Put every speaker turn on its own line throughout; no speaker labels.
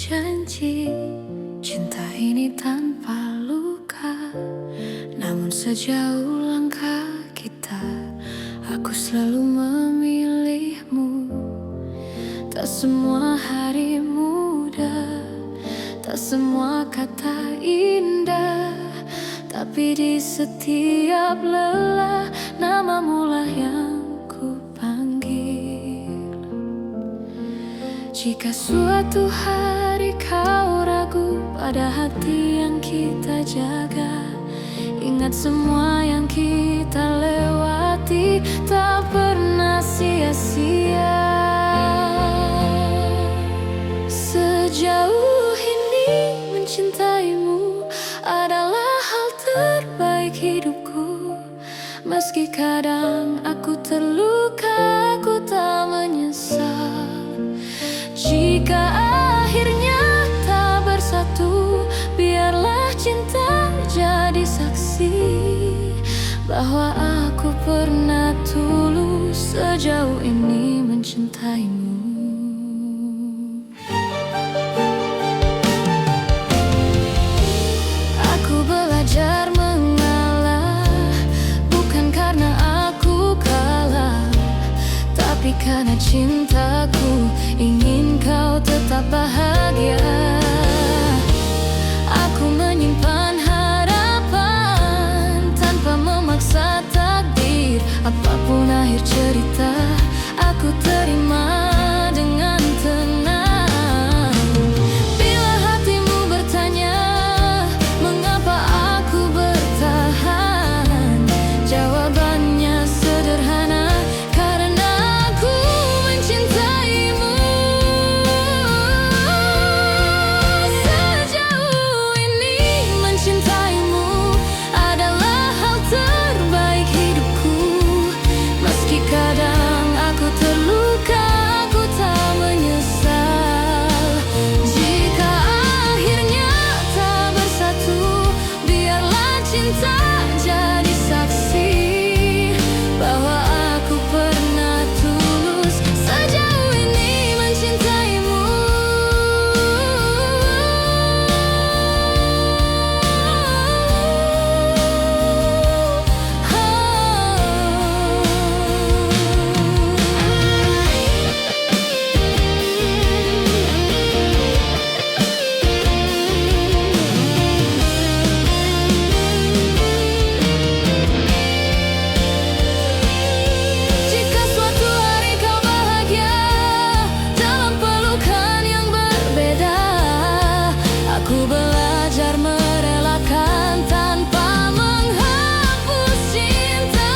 janji cinta ini tanpa luka. Namun sejauh langkah kita, aku selalu memilihmu. Tak semua hari mudah, tak semua kata indah, tapi di setiap lelah namamu lah yang ku panggil. Jika suatu hari kau ragu pada hati yang kita jaga, ingat semua yang kita lewati tak pernah sia-sia. Sejauh ini mencintaimu adalah hal terbaik hidupku. Meski kadang aku terluka, aku tak menyesal. Jika akhirnya tak bersatu, biarlah cinta jadi saksi bahwa aku pernah tulus sejauh ini mencintaimu. Aku belajar mengalah, bukan karena aku kalah, tapi karena cintaku ingin kau tetap bahagia. Aku menyimpan harapan tanpa memaksa takdir. Apapun akhir cerita, aku terima dengan tenang. Bila hatimu bertanya mengapa aku bertahan, jawabannya sederhana, karena aku mencintaimu. Sejauh ini mencintaimu adalah hal terbaik hidupku. Meski kadang aku terluka, aku tak menyesal. Jika akhirnya tak bersatu, biarlah cinta jadi saksi bahwa aku pernah tulus sejauh ini mencintaimu. Jika suatu hari kau bahagia dalam pelukan yang berbeda, aku belajar merelakan tanpa menghapus cinta.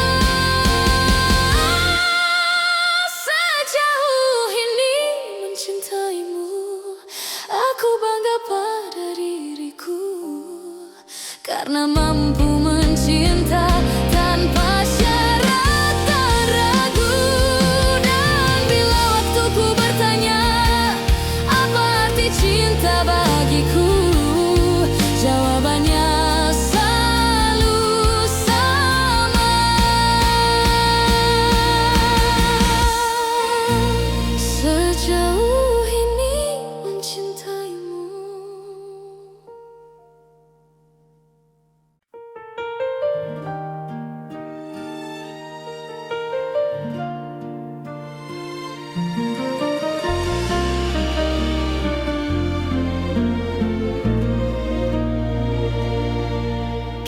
Sejauh ini mencintaimu, aku bangga pada diriku, karena mampu mencinta tanpa syarat dan ragu. Dan bila waktuku bertanya apa arti cinta bagiku, jawabannya selalu sama. Sejauh ini mencintaimu.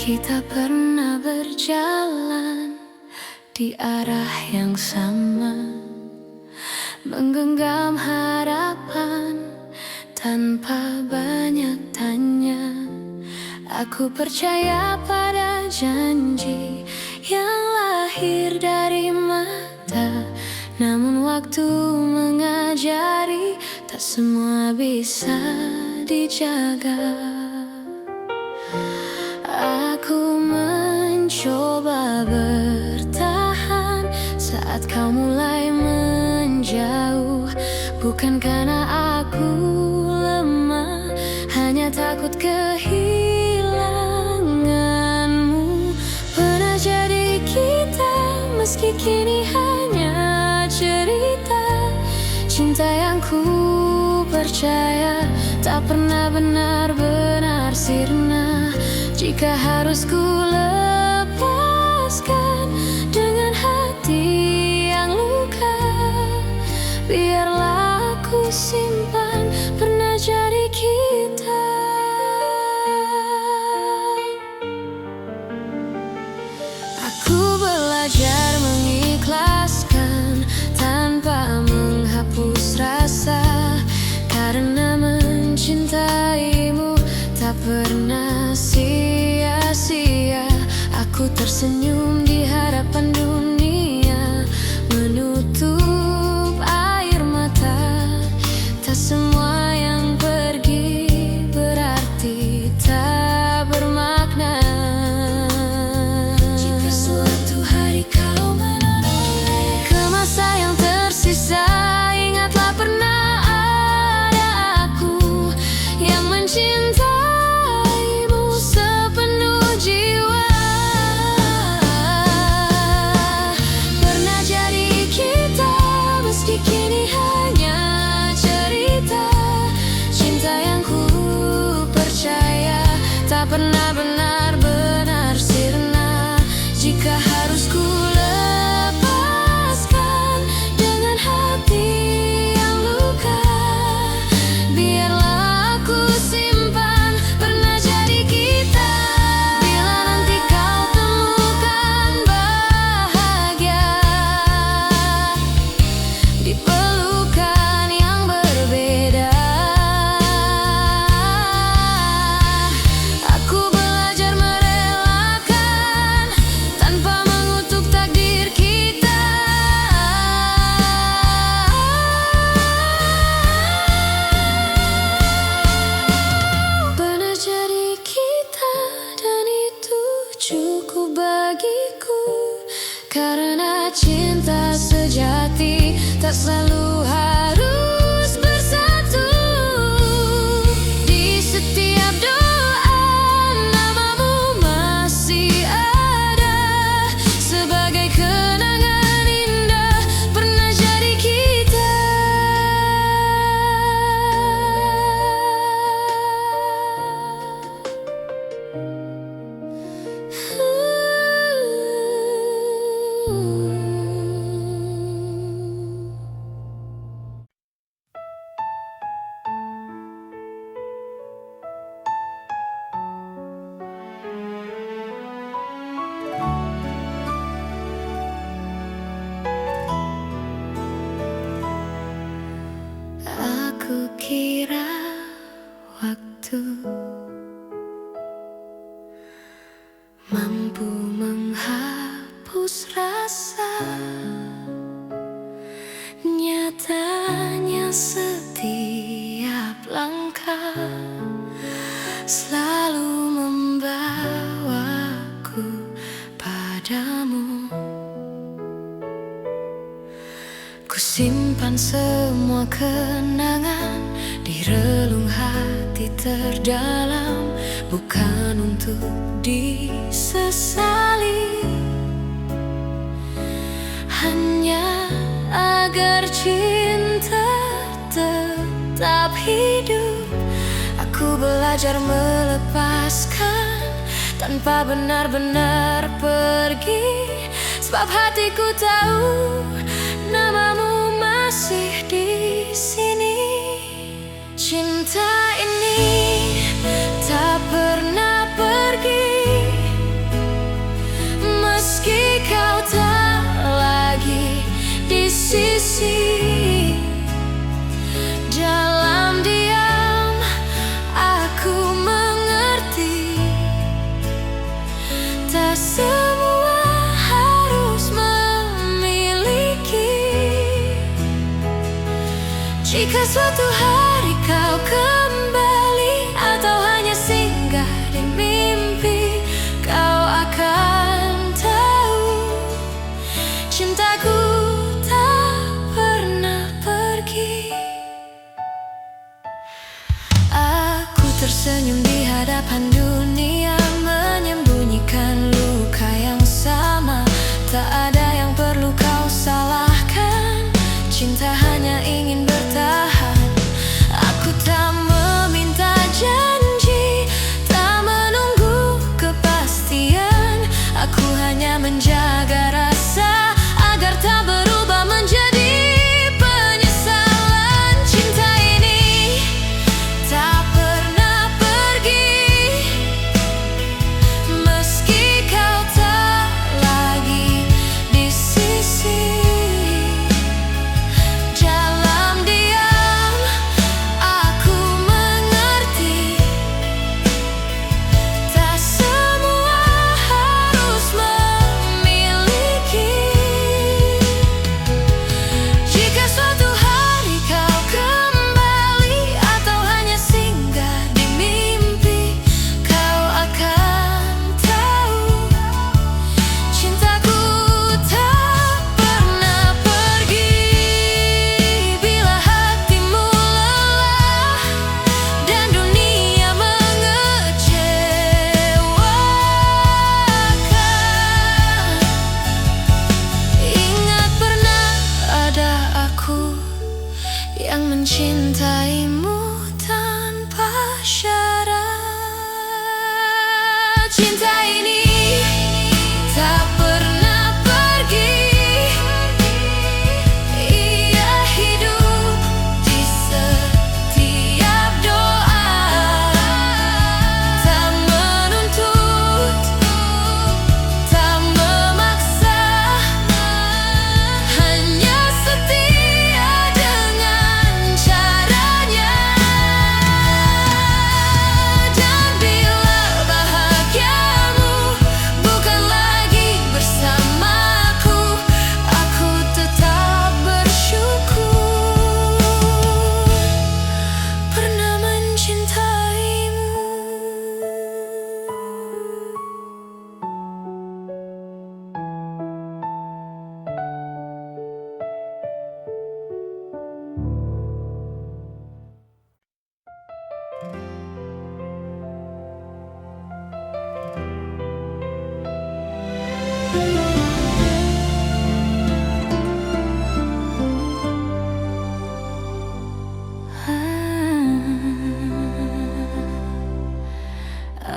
Kita pernah berjalan di arah yang sama, menggenggam harapan tanpa banyak tanya. Aku percaya pada janji yang lahir dari mata. Namun waktu mengajari tak semua bisa dijaga. Aku mencoba bertahan saat kau mulai menjauh. Bukan karena aku lemah, hanya takut kehilanganmu. Pernah jadi kita, meski kini hanya cerita. Cinta yang ku percaya tak pernah benar-benar sirna. Jika harus ku lepaskan dengan hati yang luka, biarlah aku simpan pernah jadi kita. Aku belajar mengikhlaskan tanpa menghapus rasa, karena mencintaimu tak pernah sia-sia. Aku tersenyum di hadapan dunia, menutup air mata. Tak semua yang pergi berarti tak bermakna. Jika suatu hari kau menoleh ke masa yang tersisa, ingatlah pernah ada aku yang mencintaimu sepenuh jiwa. Pernah jadi kita, meski kini hanya cerita. Cinta yang ku percaya tak pernah benar-benar sirna. Jika harus ku lepaskan dengan hati yang luka, biarlah aku simpan pernah jadi kita. Bila nanti kau temukan bahagia di pelukan yang berbeda, aku belajar merelakan tanpa mengutuk takdir kita. Pernah jadi kita, dan itu cukup bagiku, karena cinta sejati tak selalu harus bersatu. Di setiap doa namamu masih ada, sebagai kenangan indah pernah jadi kita. Aku kira waktu mampu menghapus rasa, nyatanya setiap langkah selalu membawaku padamu. Ku simpan semua kenangan di relung hati terdalam, bukan untuk disesali, hanya agar cinta tetap hidup. Aku belajar melepaskan tanpa benar-benar pergi, sebab hatiku tahu namamu masih di sini. Cinta ini tak pernah pergi, meski kau tak lagi di sisi. Dalam diam aku mengerti, tak semua harus memiliki. Jika suatu hari kau kembali atau hanya singgah di mimpi, kau akan tahu cintaku tak pernah pergi. Aku tersenyum di hadapan dunia, menyembunyikan luka yang sama. Tak ada yang perlu kau salahkan, cinta hanya ingin bertahan. Aku tak memiliki yang mencintaimu tanpa syarat. Cinta ini tak pernah pergi, ia hidup di setiap doa, tak menuntut, tak memaksa, hanya setia dengan caranya. Dan bila bahagiamu bukan lagi bersamaku, aku tetap bersyukur pernah mencintaimu.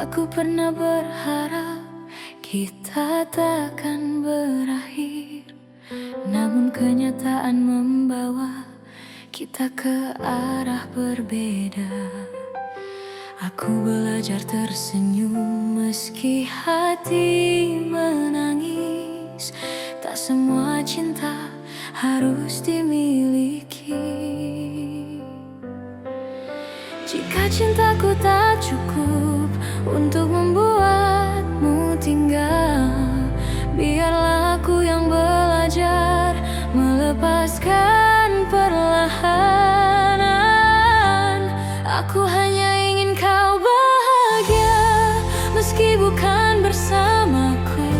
Aku pernah berharap kita takkan berakhir, namun kenyataan membawa kita ke arah berbeda. Aku belajar tersenyum meski hati menangis. Tak semua cinta harus dimiliki. Jika cintaku tak cukup untuk membuatmu tinggal, biarlah aku yang belajar melepaskan perlahan. Aku hanya ingin kau bahagia, meski bukan bersamaku.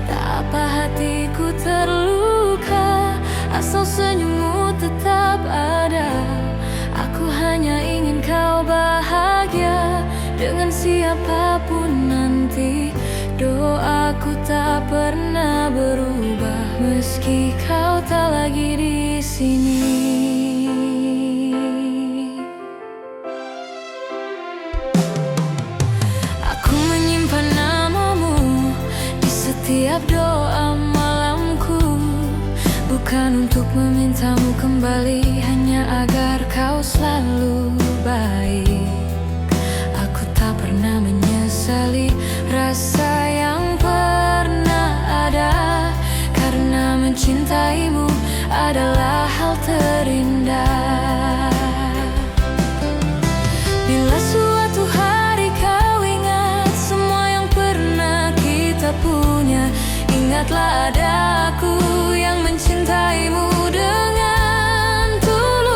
Tak apa hatiku terluka, asal senyummu tetap ada. Aku hanya ingin kau bahagia dengan siapapun nanti. Doaku tak pernah berubah meski kau tak lagi di sini. Aku menyimpan namamu di setiap doa malamku, bukan untuk memintamu kembali, hanya agar kau selalu baik. Aku tak pernah menyesali rasa yang pernah ada, karena mencintaimu adalah hal terindah. Bila suatu hari kau ingat semua yang pernah kita punya, ingatlah ada aku yang mencintaimu dengan tulus.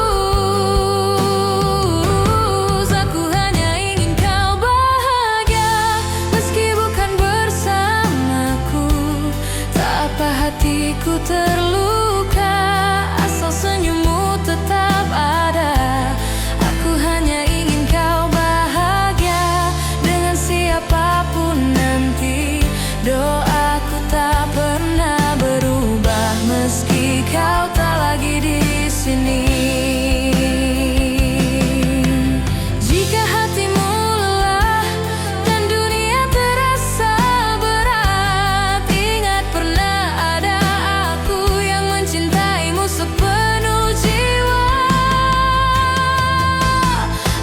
Aku hanya ingin kau bahagia meski bukan bersamaku. Tak apa hatiku terluka, asal senyummu tetap ada. Aku hanya ingin kau bahagia dengan siapapun nanti. Doaku tak pernah berubah meski kau tak lagi di sini. Jika hatimu lelah dan dunia terasa berat, ingat pernah ada aku yang mencintaimu sepenuh jiwa.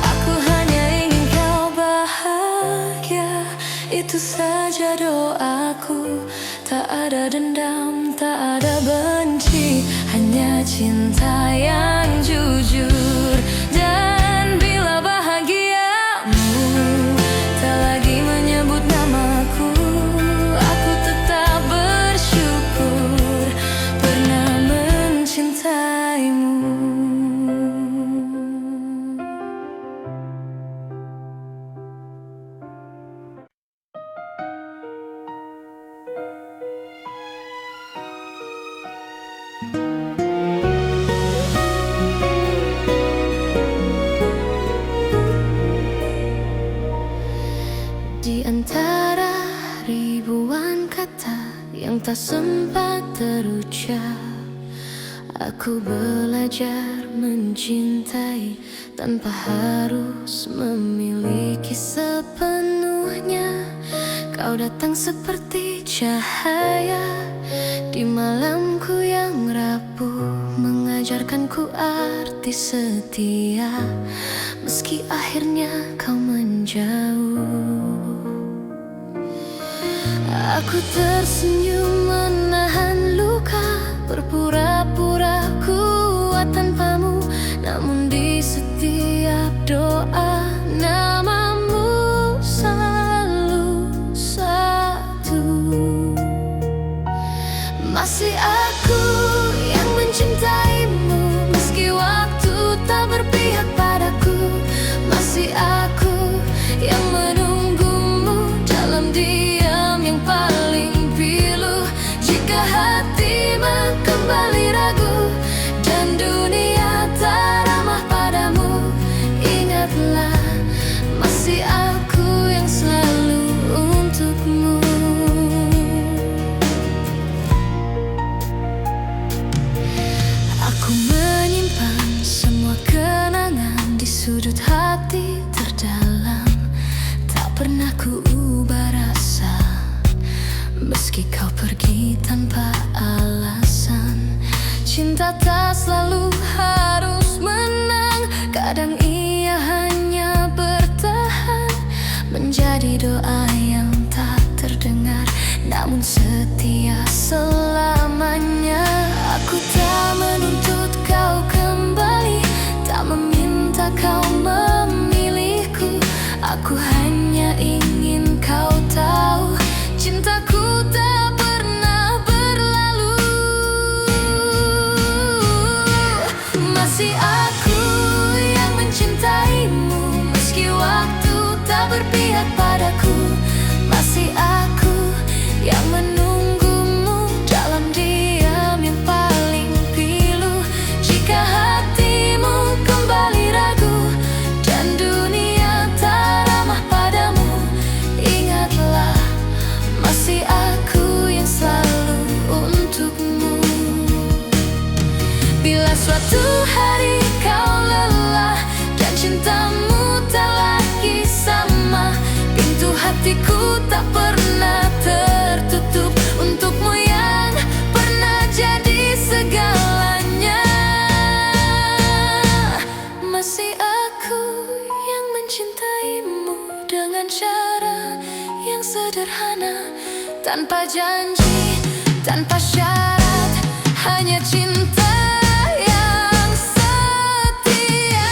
Aku hanya ingin kau bahagia, itu saja doaku. Tak ada dendam, tak ada benci, hanya cinta yang jujur. Dan bila bahagiamu tak lagi menyebut namaku, aku tetap bersyukur pernah mencintaimu. Di antara ribuan kata yang tak sempat terucap, Aku belajar mencintai tanpa harus memiliki sepenuhnya. Kau datang seperti cahaya di malamku yang rapuh, mengajarkanku arti setia, meski akhirnya kau menjauh. Aku tersenyum menahan luka, berpura-pura kuat tanpamu, namun di setiap doa namamu selalu satu. Masih aku yang mencintaimu, meski waktu tak berpihak padaku. Masih aku yang menunggumu dalam diam yang paling pilu. Jika hatimu kembali ragu dan dunia tak ramah padamu, ingatlah masih aku yang selalu untukmu. Aku menyimpan semua kenangan di sudut hati terdalam. Tak pernah ku ubah rasa, meski kau pergi tanpa alasan. Cinta tak selalu harus menang, kadang ia hanya bertahan, menjadi doa yang tak terdengar, namun setia selamanya. Aku tak menuntut kau kembali, tak meminta kau memilihku. Aku hanya ingin kau tahu, cintaku tak pernah berlalu. Masih aku yang mencintaimu, meski waktu tak berpihak padaku. Masih aku yang menunggumu dalam diam yang paling pilu. Jika hatimu kembali ragu dan dunia tak ramah padamu, ingatlah masih aku yang selalu untukmu. Bila suatu hari kau lelah dan cintamu tak lagi sama, pintu hatiku tak pernah tertutup untukmu yang pernah jadi segalanya. Masih aku yang mencintaimu dengan cara yang sederhana, tanpa janji, tanpa syarat, hanya cinta yang setia.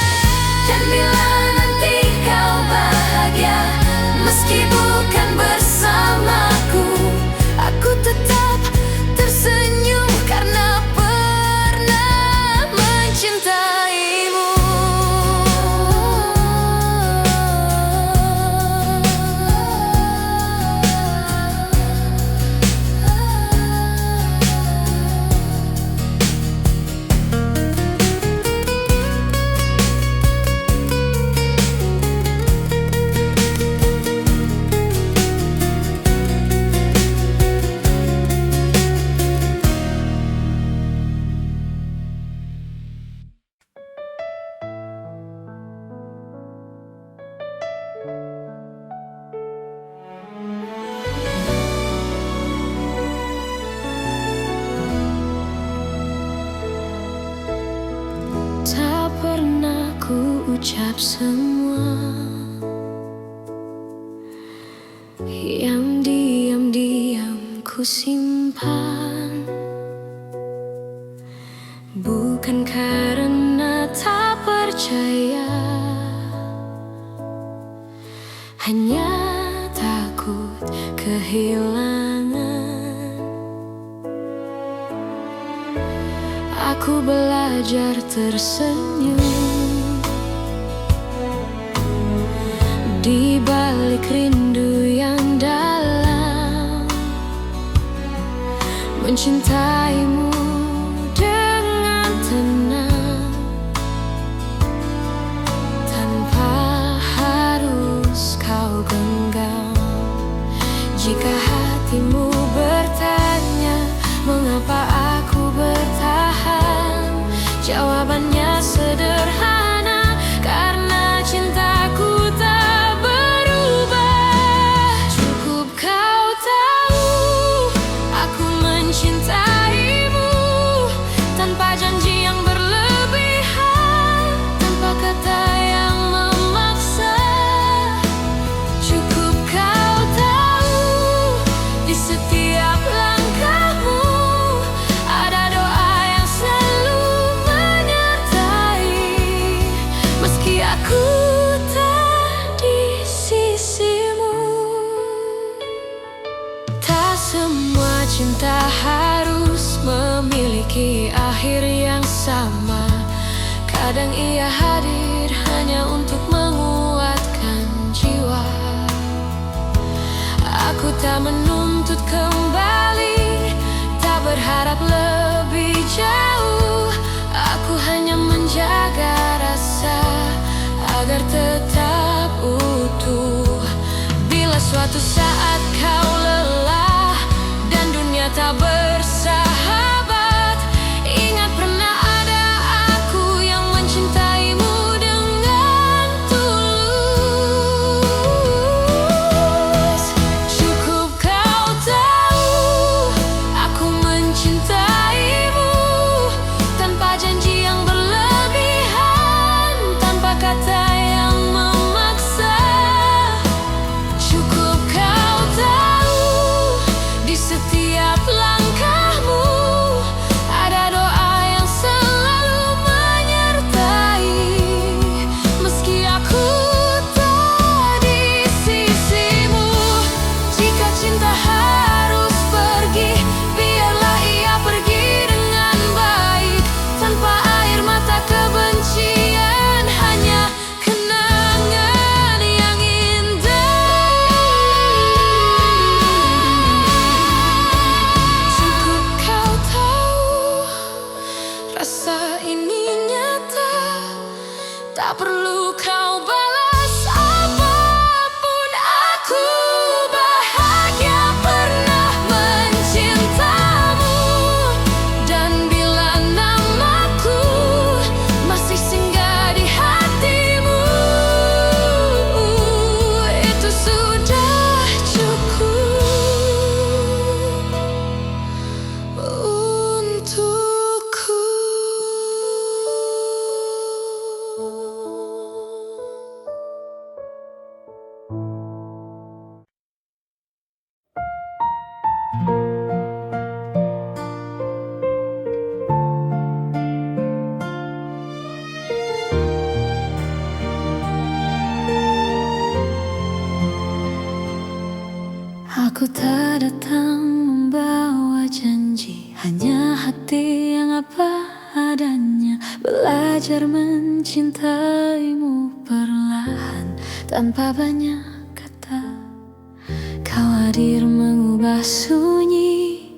Dan bila nanti kau bahagia, meski bukan bersamaku, aku tetap tersenyum karena pernah mencintaimu. Tak pernah ku ucap semua yang diam-diam ku simpan, bukan karena tak percaya, hanya takut kehilangan. Aku belajar tersenyum di balik rindu yang dalam, mencintaimu dengan tenang, tanpa harus kau genggam. Jika hatimu bertanya mengapa aku bertahan, bersama. Kadang ia hadir hanya untuk menguatkan jiwa. Aku tak menuntut kembali, tak berharap lebih jauh. Aku hanya menjaga rasa agar tetap utuh. Bila suatu saat kau lelah dan dunia tak bersahabat, ingat pernah ada aku yang mencintaimu dengan tulus. Cukup kau tahu aku mencintaimu, tanpa janji yang berlebihan, tanpa kata yang memaksa. Cukup kau tahu di setiap langkahmu ada doa yang selalu menyertai. Meski aku tak di sisimu, jika cinta harus pergi, biarlah ia pergi dengan baik, tanpa air mata kebencian, hanya kenangan yang indah. Cukup kau tahu rasa ini nyata, tak perlu kau balas apapun. Aku bahagia pernah mencintamu, dan bila namaku masih singgah di hatimu, itu sudah cukup untukku. Aku tak datang membawa janji, hanya hati yang apa adanya. Belajar mencintaimu perlahan, tanpa banyak kata. Kau hadir mengubah sunyi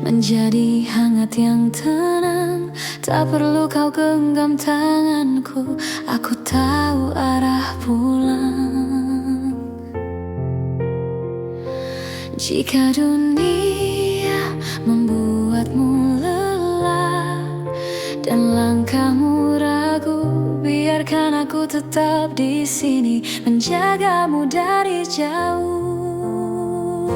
menjadi hangat yang tenang. Tak perlu kau genggam tanganku, aku tahu arah pulang. Jika dunia membuatmu lelah dan langkahmu ragu, biarkan aku tetap di sini menjagamu dari jauh.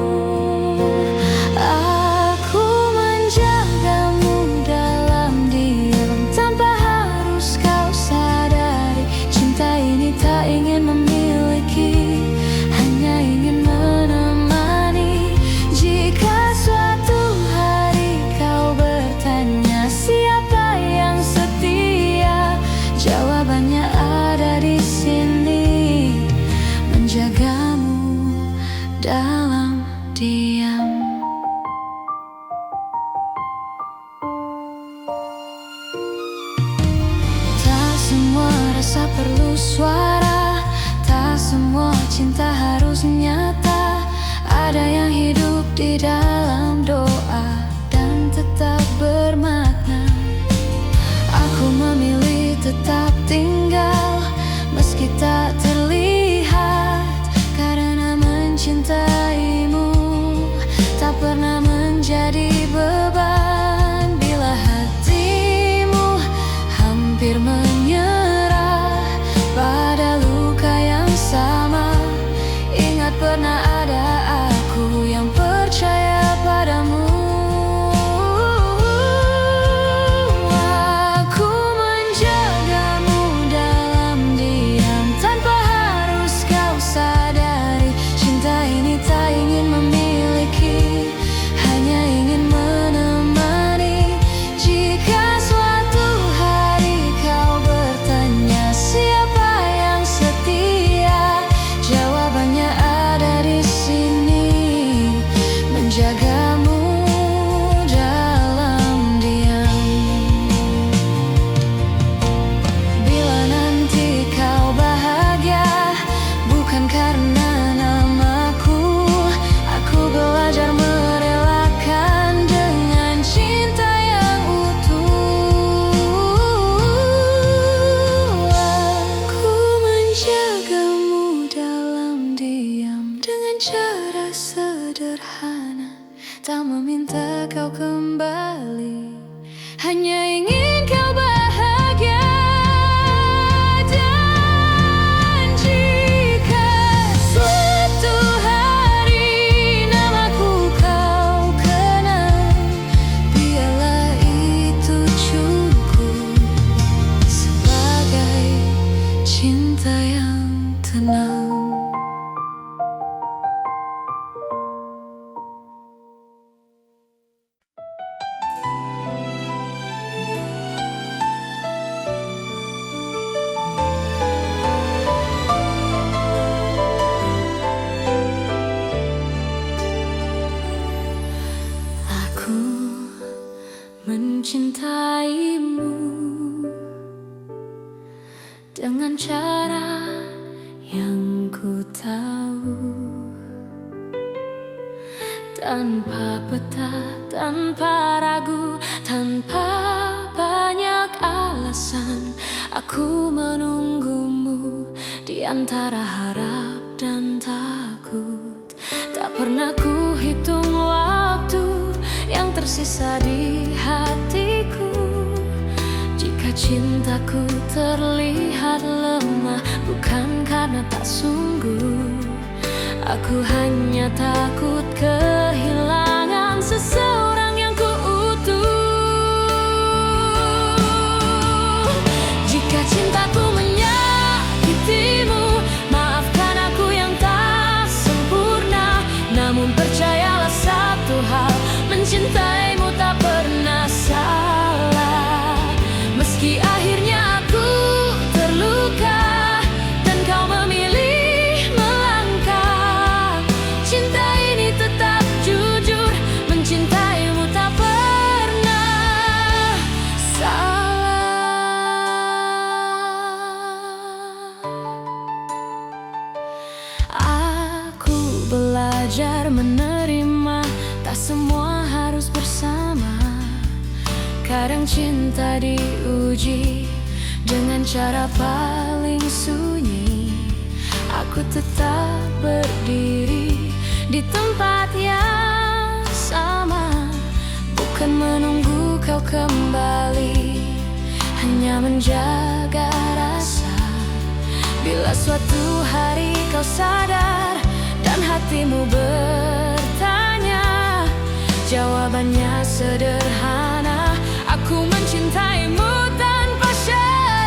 Aku menjagamu dalam diam, tanpa harus kau sadari. Cinta ini tak ingin memiliki, hanya ingin menemani. Jika suatu hari kau bertanya siapa yang setia, jawabannya ada di sini, menjagamu dalam diam. Tak semua rasa perlu suara, tak semua cinta harus nyata. Ada yang hidup di dalam doa dan tetap bermakna. Aku memilih tetap tinggal meski tak terlihat, karena mencintaimu tak pernah menjadi beban. Bila hatimu hampir menyerah pada luka yang sama, ingat pernah ada aku yang percaya padamu. Aku menjagamu cinta yang tenang. Aku mencintaimu dengan cara yang ku tahu, tanpa peta, tanpa ragu, tanpa banyak alasan. Aku menunggumu di antara harap dan takut. Tak pernah ku hitung waktu yang tersisa di hatiku. Jika cintaku terlihat lemah, bukan karena tak sungguh. Aku hanya takut kehilangan seseorang yang ku utuh. Jika cintaku menyakitimu, maafkan aku yang tak sempurna. Namun percayalah satu hal, mencintaimu tak pernah salah. Meski akhirnya aku terluka dan kau memilih melangkah, cinta ini tetap jujur, mencintaimu tak pernah salah. Aku belajar menerima, tak semua harus bersama. Kadang cinta diuji dengan cara paling sunyi. Aku tetap berdiri di tempat yang sama, bukan menunggu kau kembali, hanya menjaga rasa. Bila suatu hari kau sadar dan hatimu bertanya, jawabannya sederhana. Aku mencintaimu tanpa syarat.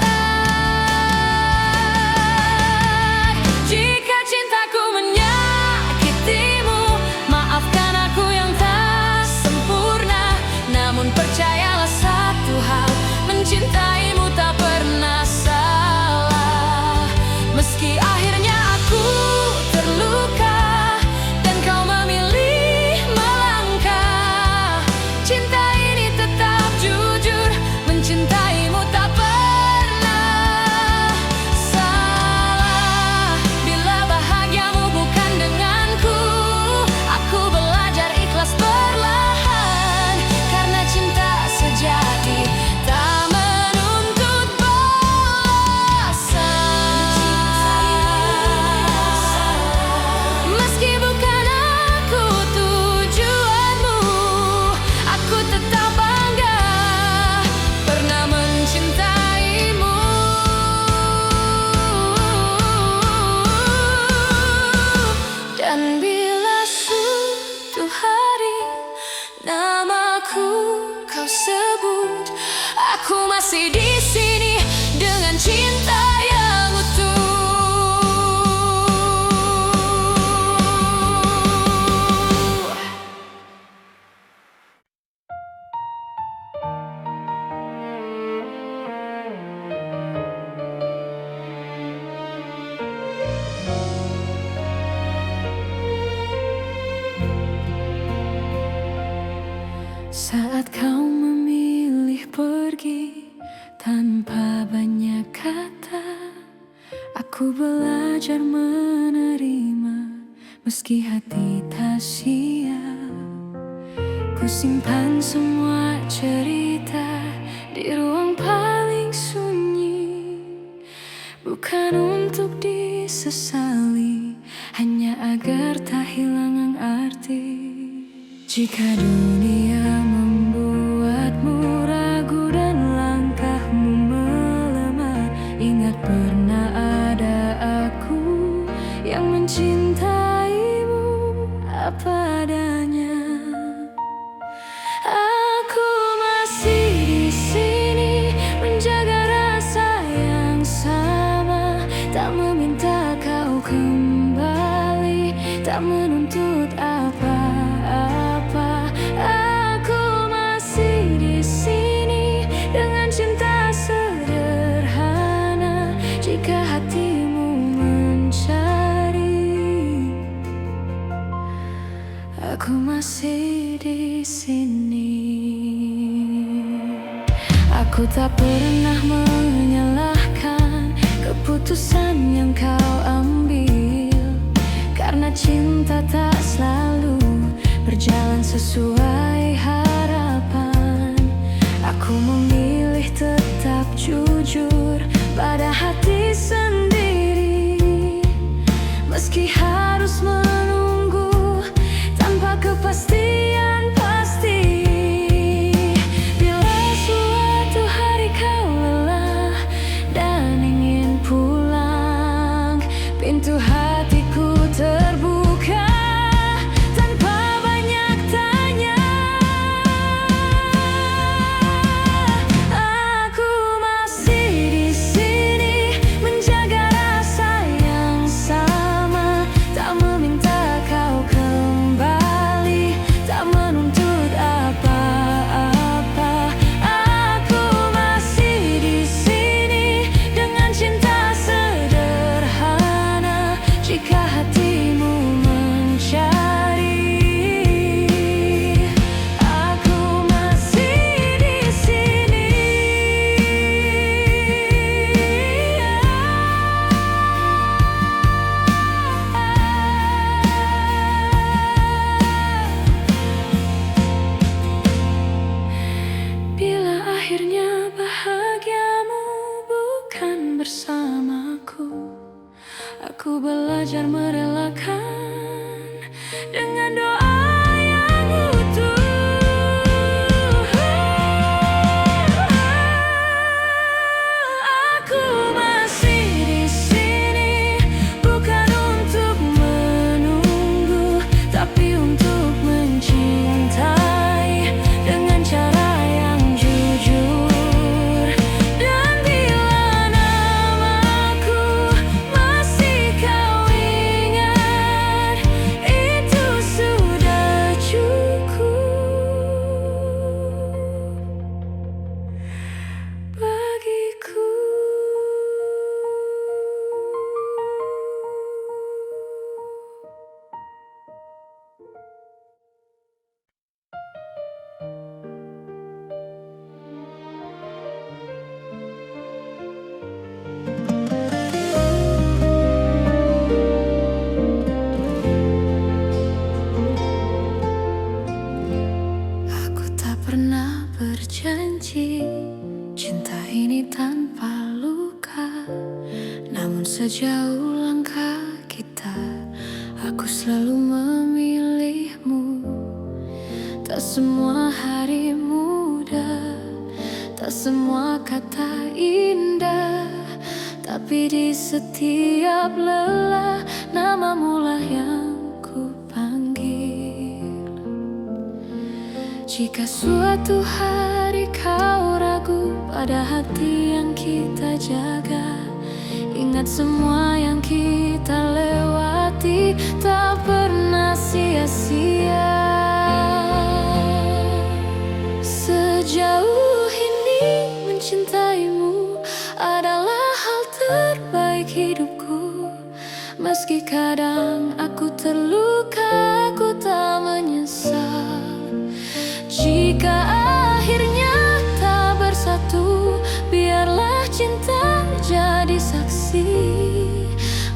Jika cintaku menyakitimu, maafkan aku yang tak sempurna. Namun percayalah satu hal, mencintaimu tak pernah salah. Meski akhirnya aku terluka dan kau memilih melangkah, cinta ini tetap jujur, mencintaimu tak pernah salah. Bila bahagiamu bukan denganku, aku belajar ikhlas perlahan. Karena cinta sejati tak menuntut balasan. Meski bukan aku tujuanmu, aku tetap bangga pernah mencintaimu. Dan bila suatu hari namaku kau sebut, aku masih di sini dengan cinta yang utuh. Saat kau memilih pergi tanpa banyak kata, aku belajar menerima meski hati tak siap. Ku simpan semua cerita di ruang paling sunyi, bukan untuk disesali, hanya agar tak hilang arti. Jika dunia membuatmu ragu dan langkahmu melemah, ingat pernah ada aku yang mencintaimu apa adanya. Aku masih di sini menjaga rasa yang sama, tak meminta kau kembali, tak menuntut apa-apa. Aku masih di sini dengan cinta sederhana. Jika hatimu mencari, aku masih di sini. Aku tak pernah menyalahkan keputusan yang kau ambil, karena cinta tak selalu berjalan sesuai harapan. Aku memilih tetap jujur pada hati sendiri, meski harus menunggu tanpa kepastian pasti. Bila suatu hari kau lelah dan ingin pulang, pintu hatiku terbuka tanpa banyak tanya. Aku masih di sini menjaga rasa yang sama, tak meminta kau kembali, tak menuntut apa-apa. Aku masih di sini dengan cinta sederhana. Jika hatimu mencari, aku masih di sini. Bila akhirnya bahagiamu bukan bersamaku, aku belajar merelakan dengan doa yang utuh. Aku masih di sini bukan untuk menunggu, tapi untuk mencintai dengan cara yang jujur. Dan bila namaku masih kau ingat, itu sudah cukup bagiku. Aku tak pernah berjanji cinta ini tanpa luka, namun sejauh langkah kita, aku selalu memilihmu. Tak semua hari mudah, tak semua kata indah, tapi di setiap lelah namamu lah yang ku panggil. Jika suatu hari kau ragu pada hati yang kita jaga, ingat semua yang kita lewati tak pernah sia-sia. Sejauh ini mencintaimu adalah hal terbaik hidupku. Meski kadang aku terluka, aku tak menyesal. Jika akhirnya tak bersatu, biarlah cinta jadi saksi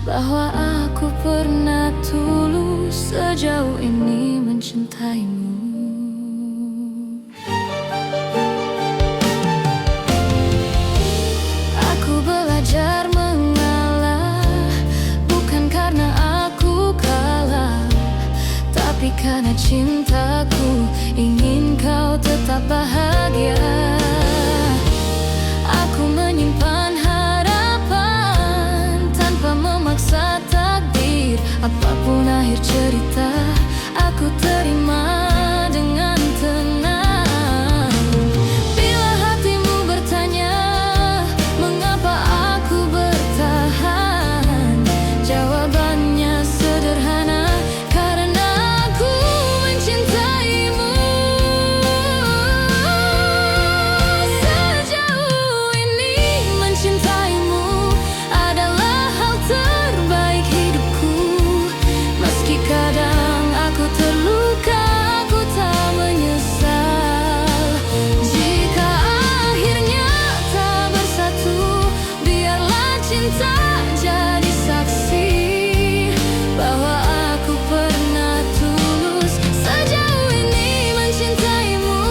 bahwa aku pernah tulus sejauh ini mencintaimu. Aku belajar mengalah, bukan karena aku kalah, tapi karena cintaku ingin kau tetap bahagia. Aku menyimpan harapan tanpa memaksa takdir. Apapun akhir cerita, aku terima dengan tenang. Bila hatimu bertanya mengapa aku bertahan, cinta jadi saksi bahwa aku pernah tulus sejauh ini mencintaimu.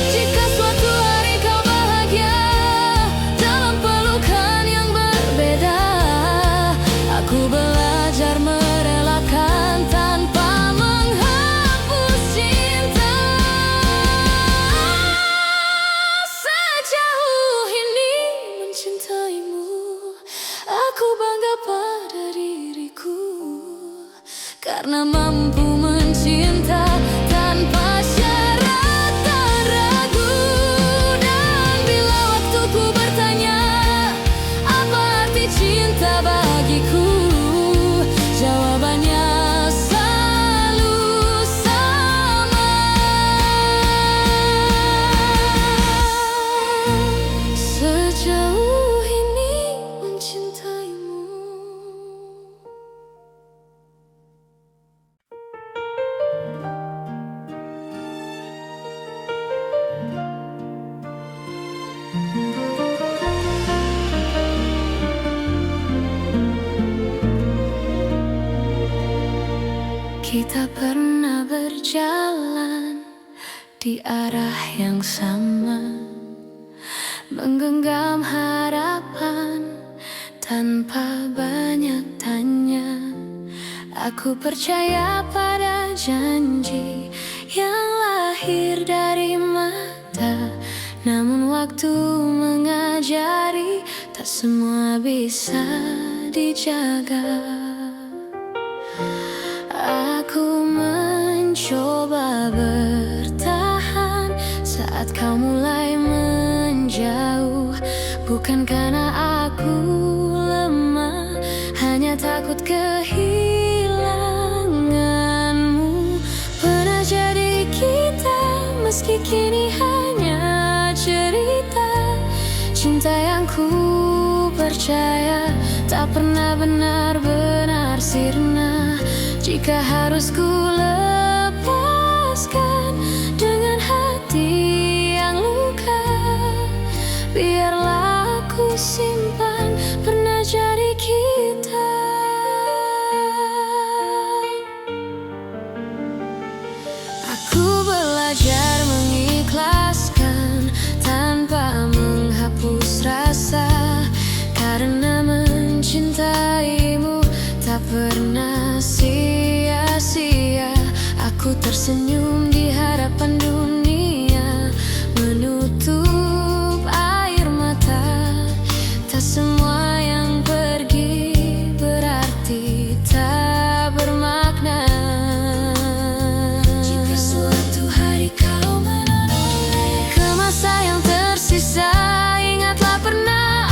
Jika suatu hari kau bahagia dalam pelukan yang berbeda, aku belajar merelakan tanpa menghapus cinta. Sejauh ini mencintaimu, aku bangga pada diriku karena mampu mencinta tanpa syarat dan ragu. Dan bila waktuku bertanya apa arti cinta bagiku, jawabannya selalu sama. Sejauh ini mencintaimu. Kita pernah berjalan di arah yang sama, menggenggam harapan tanpa banyak tanya. Aku percaya pada janji yang lahir dari mata, namun waktu mengajari tak semua bisa dijaga. Aku mencoba bertahan saat kau mulai menjauh, bukan karena aku lemah, hanya takut kehilanganmu. Pernah jadi kita, meski kini hanya cerita. Cinta yang ku percaya tak pernah benar-benar sirna. Jika harus ku lepaskan dengan hati yang luka, biarlah aku simpan pernah jadi kita. Aku belajar mengikhlaskan tanpa menghapus rasa, karena mencintaimu tak pernah sia-sia. Aku tersenyum di hadapan dunia, menutup air mata. Tak semua yang pergi berarti tak bermakna. Jika suatu hari kau menoleh ke masa yang tersisa, ingatlah pernah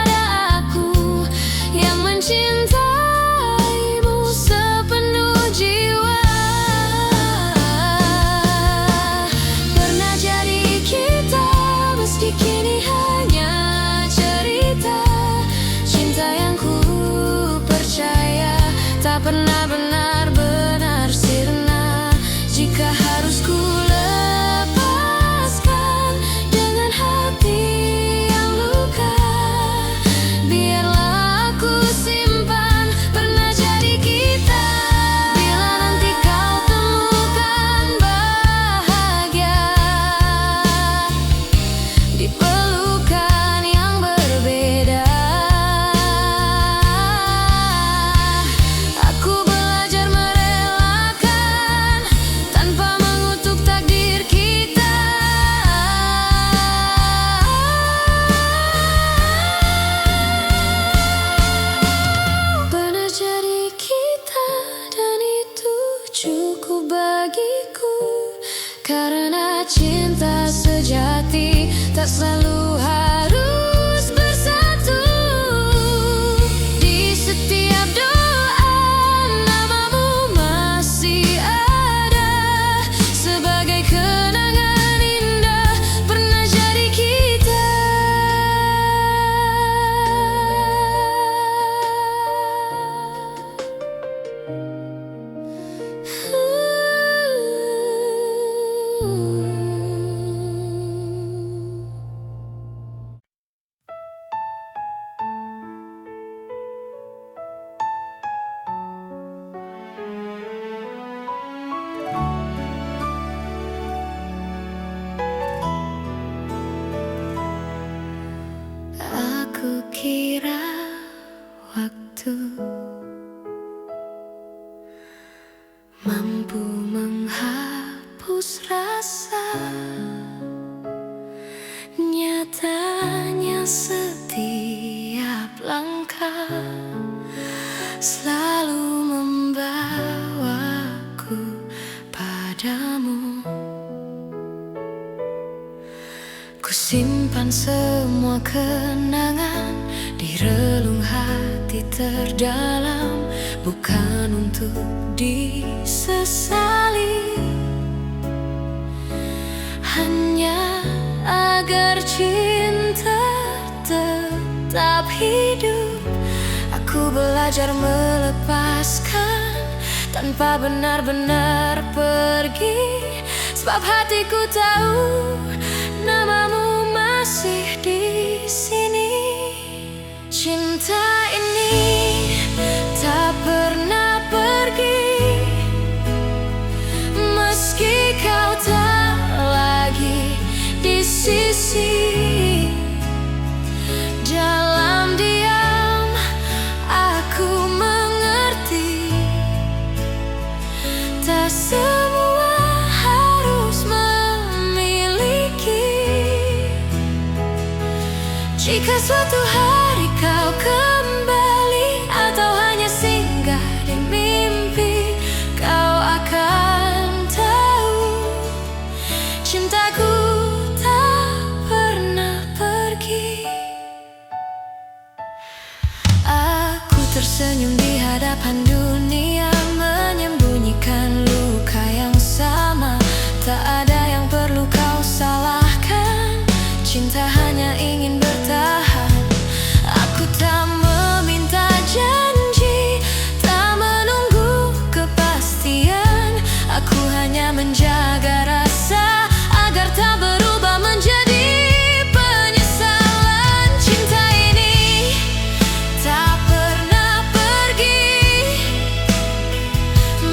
ada aku yang mencintaimu sepenuh jiwa. Pernah jadi kita, meski kini hanya cerita. Cinta yang ku percaya tak pernah benar-benar sirna. Jika harus ku lepaskan dengan hati yang luka, biarlah aku simpan pernah jadi kita. Bila nanti kau temukan bahagia di pelukan yang berbeda, aku belajar merelakan tanpa mengutuk takdir kita. Pernah jadi kita, dan itu cukup bagiku, karena cinta sejati tak selalu harus bersatu. Di setiap doa namamu masih mampu menghapus rasa. Nyatanya setiap langkah selalu membawaku padamu. Ku simpan semua kenangan di relung hati terdalam, bukan untuk disesali, hanya agar cinta tetap hidup. Aku belajar melepaskan tanpa benar-benar pergi, sebab hatiku tahu namamu masih di sini. Cinta ini tak pernah pergi, meski kau tak lagi di sisi. Dalam diam aku mengerti, tak semua harus memiliki. Jika suatu hari kau kembali atau hanya singgah di mimpi, kau akan tahu cintaku tak pernah pergi. Aku tersenyum di hadapan dunia, menyembunyikan luka yang sama. Tak ada yang perlu kau salahkan, cinta hanya ingin bertahan. Aku tak meminta janji, tak menunggu kepastian. Aku hanya menjaga rasa agar tak berubah menjadi penyesalan. Cinta ini tak pernah pergi,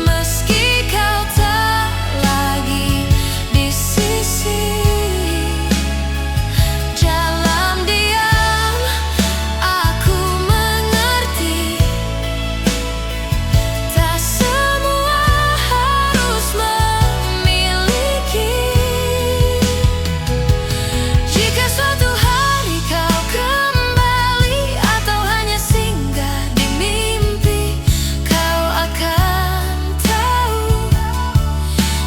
meski kau tak lagi di sisi. Dalam diam aku mengerti, tak semua harus memiliki. Jika suatu hari kau kembali atau hanya singgah di mimpi, kau akan tahu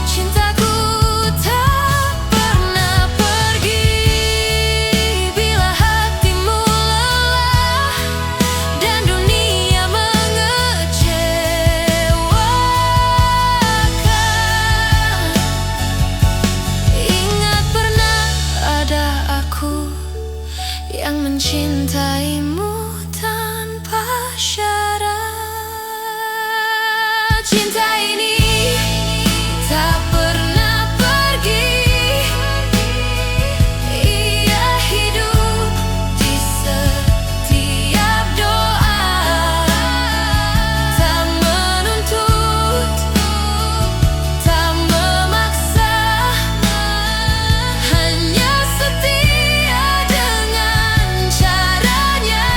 cintaku tak pernah pergi. Bila hatimu lelah dan dunia mengecewakan, ingat pernah ada aku yang mencintaimu tanpa syarat. Cinta ini tak pernah pergi, ia hidup di setiap doa. Tak menuntut, tak memaksa, hanya setia dengan caranya.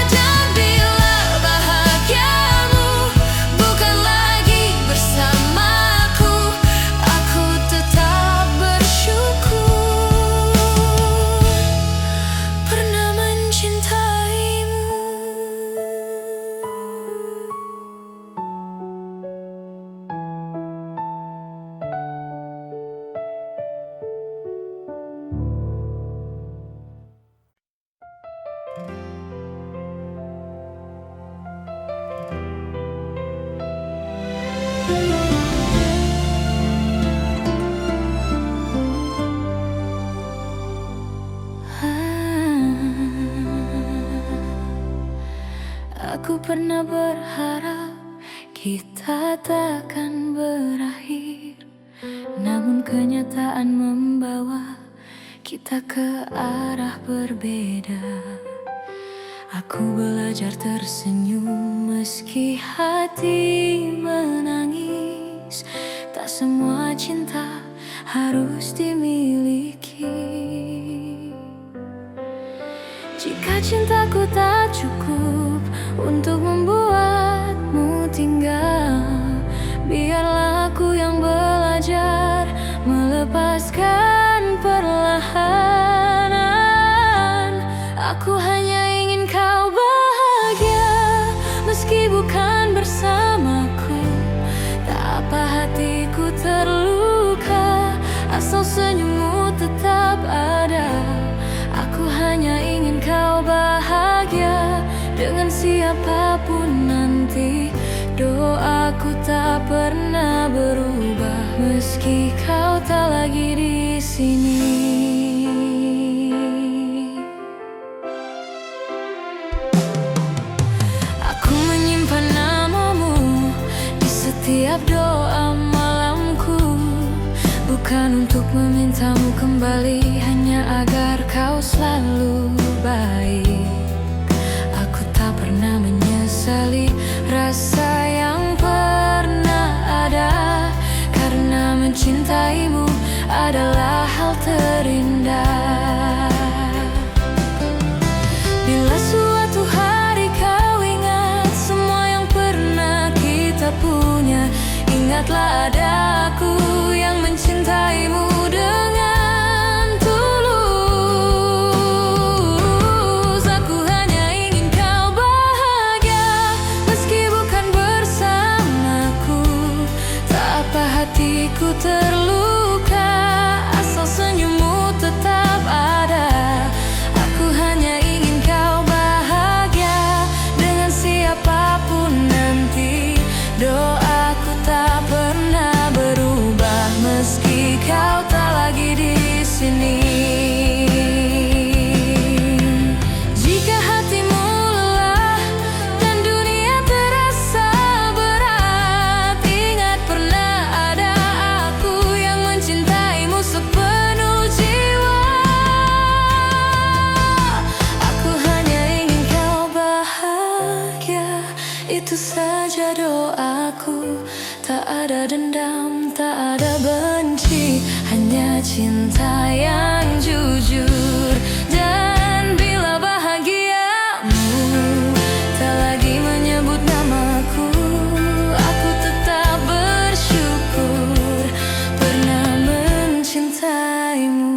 Dan bila bahagiamu bukan lagi bersamaku, aku tetap bersyukur pernah mencintaimu. Aku pernah berharap kita takkan berakhir, namun kenyataan membawa kita ke arah berbeda. Aku belajar tersenyum meski hati menangis. Tak semua cinta harus dimiliki. Jika cintaku tak cukup untuk membuatmu tinggal, siapapun nanti. Doaku tak pernah berubah meski kau tak lagi di sini. Aku menyimpan namamu di setiap doa malamku, bukan untuk memintamu kembali, hanya agar kau selalu baik. Aku tak pernah menyesali rasa yang pernah ada, karena mencintaimu adalah hal terindah. Bila suatu hari kau ingat semua yang pernah kita punya, ingatlah ada aku yang mencintaimu dengan tulus. Aku hanya ingin kau bahagia meski bukan bersamaku. Tak apa hatiku terluka asal senyummu tetap ada. Aku hanya ingin kau bahagia dengan siapapun nanti. Doaku tak pernah berubah meski kau tak lagi di sini. Jika hatimu lelah dan dunia terasa berat, ingat pernah ada aku yang mencintaimu sepenuh jiwa. Aku hanya ingin kau bahagia, itu saja doaku. Tak ada dendam, tak ada benci, hanya cinta yang jujur. Dan bila bahagiamu tak lagi menyebut namaku, aku tetap bersyukur pernah mencintaimu.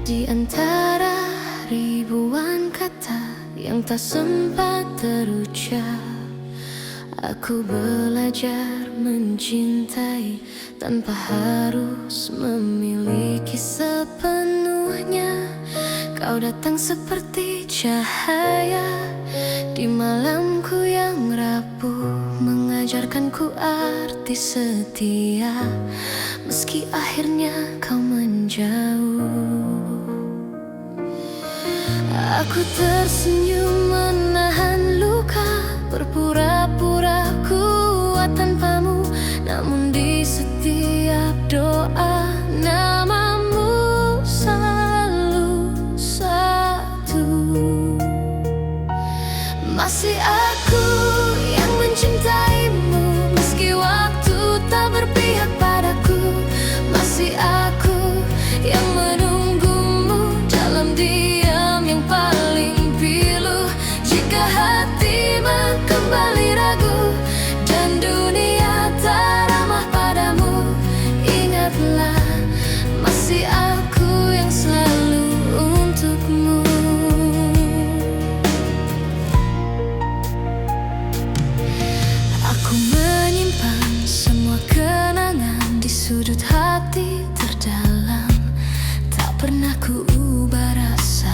Di antara ribuan kata yang tak sempat terucap, aku belajar mencintai tanpa harus memiliki sepenuhnya. Kau datang seperti cahaya di malamku yang rapuh, mengajarkanku arti setia meski akhirnya kau menjauh. Aku tersenyum menahan luka, berpura-pura kuat tanpamu, namun di setiap doa namamu selalu satu. Masih aku yang mencintaimu meski waktu tak berpihak padaku. Masih aku yang menunggumu dalam diam yang paling pilu. Jika hati kembali ragu dan dunia tak ramah padamu, ingatlah masih aku yang selalu untukmu. Aku menyimpan semua kenangan di sudut hati terdalam. Tak pernah ku ubah rasa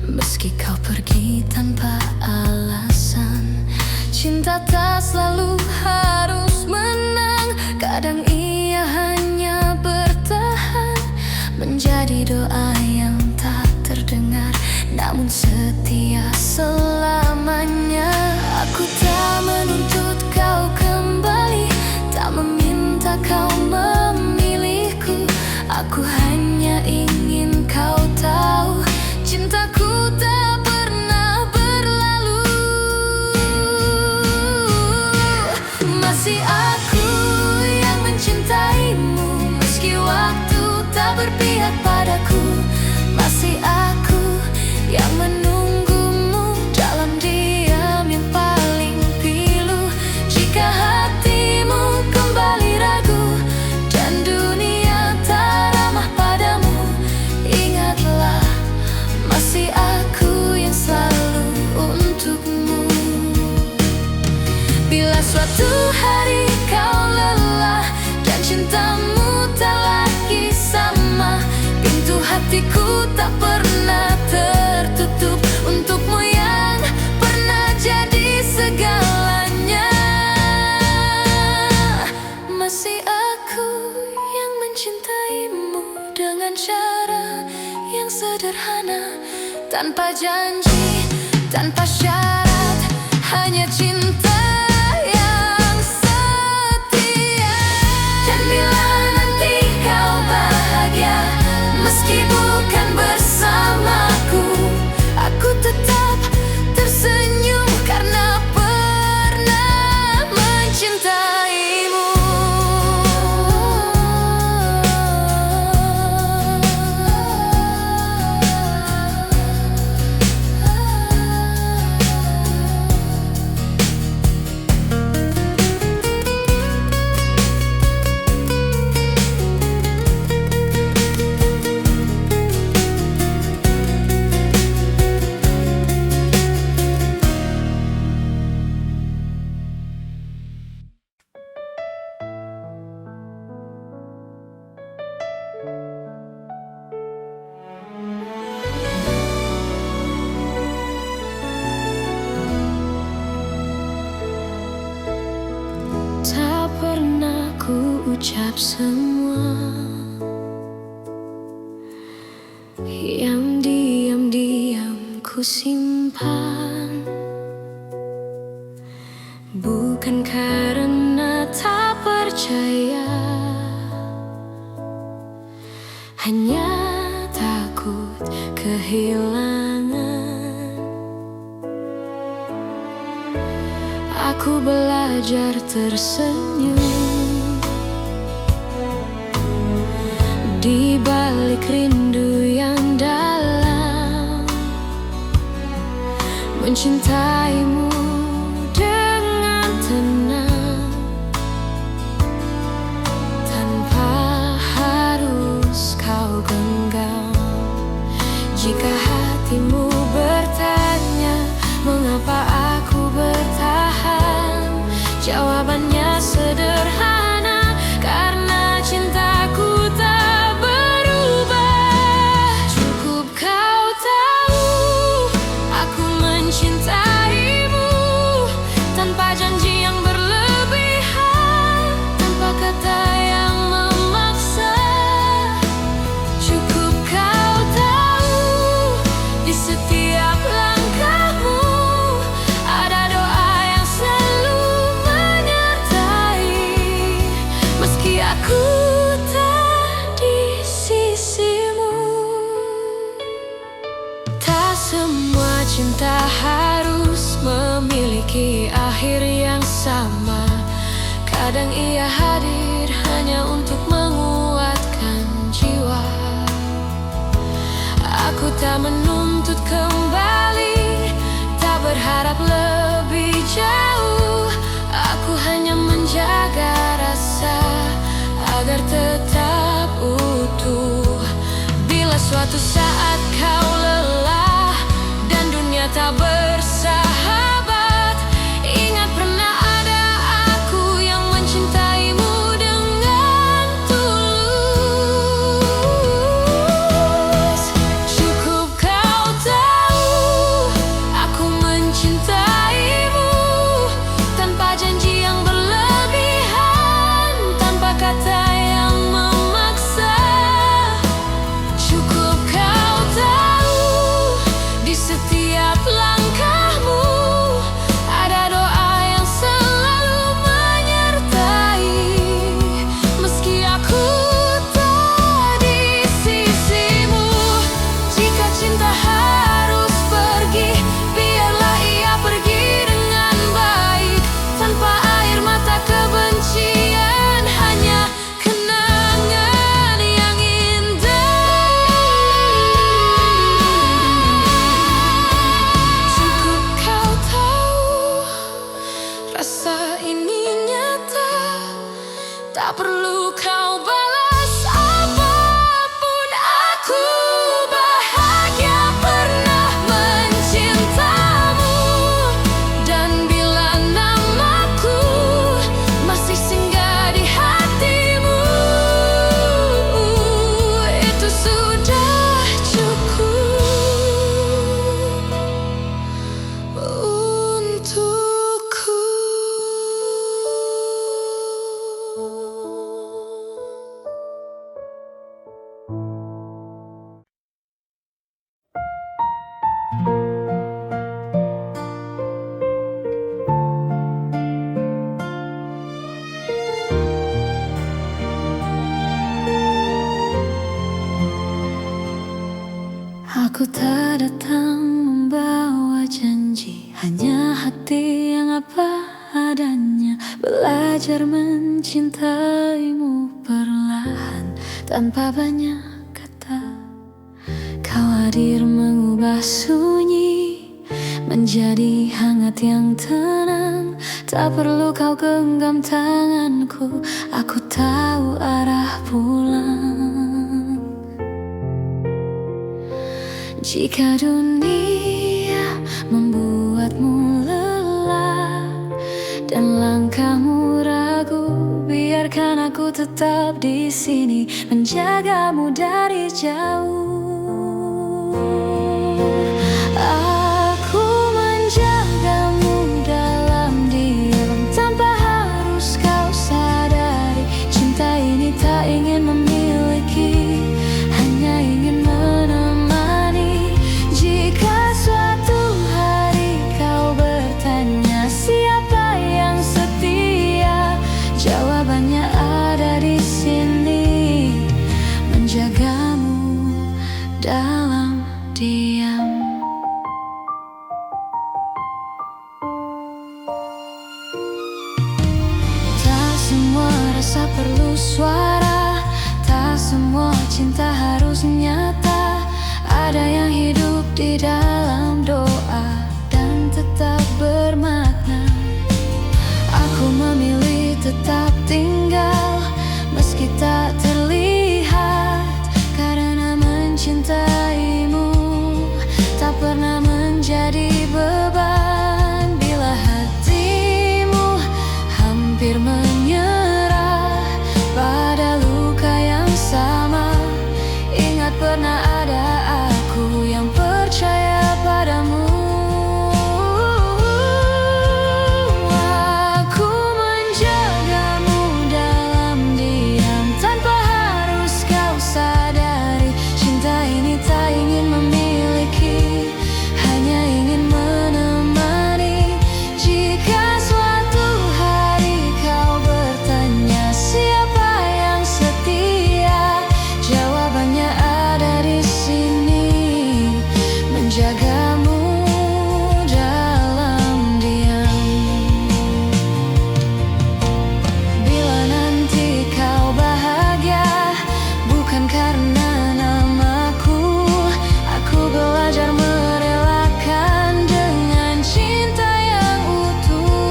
meski kau pergi tanpa alasan. Cinta tak selalu harus menang, kadang ia hanya bertahan menjadi doa yang tak terdengar namun setia selamanya. Aku tak menuntut kau kembali, tak meminta kau memilihku. Aku hanya ingin kau tahu cintaku tak pernah berlalu. Masih aku yang mencintaimu meski waktu tak berpihak padaku. Masih aku yang menunggumu dalam diam yang paling suatu hari kau lelah dan cintamu tak lagi sama, pintu hatiku tak pernah tertutup untukmu yang pernah jadi segalanya. Masih aku yang mencintaimu dengan cara yang sederhana, tanpa janji, tanpa syarat, hanya cinta yang setia. Dan bila nanti kau bahagia, meski bukan bersamaku, aku tetap tersenyum karena pernah mencintaimu. Tak pernah ku ucap semua yang diam-diam ku simpan, bukan karena tak percaya, hanya takut kehilangan. Aku belajar tersenyum di balik rindu yang dalam, mencintaimu dengan tenang, tanpa harus kau genggam. Jika hatimu bertanya mengapa aku bertahan, jawabannya sederhana, karena cintaku tak berubah. Cukup kau tahu aku mencintaimu, tanpa janji yang berlebihan, tanpa kata yang memaksa. Cukup kau tahu di setiap langkahmu ada doa yang selalu menyertai, meski aku tak di sisimu. Tak semua cinta harus memiliki akhir yang sama. Kadang ia hadir hanya untuk menguatkan jiwa. Aku tak menuntut kembali, tak berharap lebih jauh. Aku hanya menjaga rasa agar tetap utuh. Bila suatu saat kau lelah dan dunia tak bersahabat, ingat pernah ada aku yang mencintaimu dengan tulus. Cukup kau tahu aku mencintaimu, tanpa janji yang berlebihan, tanpa kata yang memaksa. Cukup kau tahu belajar mencintaimu perlahan tanpa banyak kata. Kau hadir mengubah sunyi menjadi hangat yang tenang. Tak perlu kau genggam tanganku, aku tahu arah pulang. Jika dunia membuatmu lelah dan langkahmu ragu, biarkan aku tetap di sini menjagamu dari jauh. Aku menjagamu dalam diam tanpa harus kau sadari. Cinta ini tak ingin memiliki, hanya ingin menemani. Jika suatu hari kau bertanya siapa yang setia, jawabannya ada di sini, menjagamu dalam diam. Tak semua rasa perlu suara, tak semua cinta harus nyata. Ada yang hidup di dalam doa dan tetap bermakna. Aku memilih tetap tinggal meski tak terlihat, karena mencintaimu tak pernah menjadi beban. Bila hatimu hampir menyerah pada luka yang sama, ingat pernah ada aku yang percaya padamu. Aku menjagamu dalam diam tanpa harus kau sadari. Cinta ini tak ingin memiliki, hanya ingin menemani. Jika suatu hari kau bertanya siapa yang setia, jawabannya ada di sini, menjagamu dalam diam. Bila nanti kau bahagia bukan karena namaku, aku belajar merelakan dengan cinta yang utuh.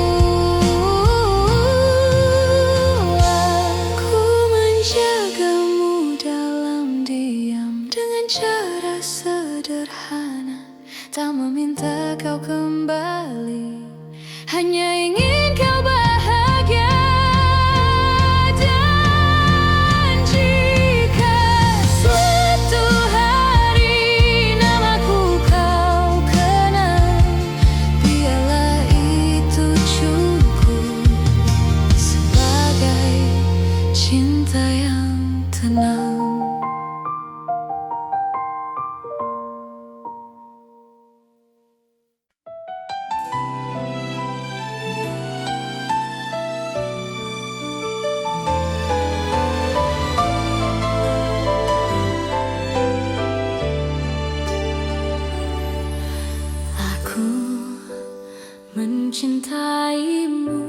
Aku menjagamu dalam diam dengan cara sederhana, tak meminta kau kembali, hanya ingin kau bahagia. Dan jika suatu hari namaku kau kenal, biarlah itu cukup sebagai cinta yang tenang. Aku mencintaimu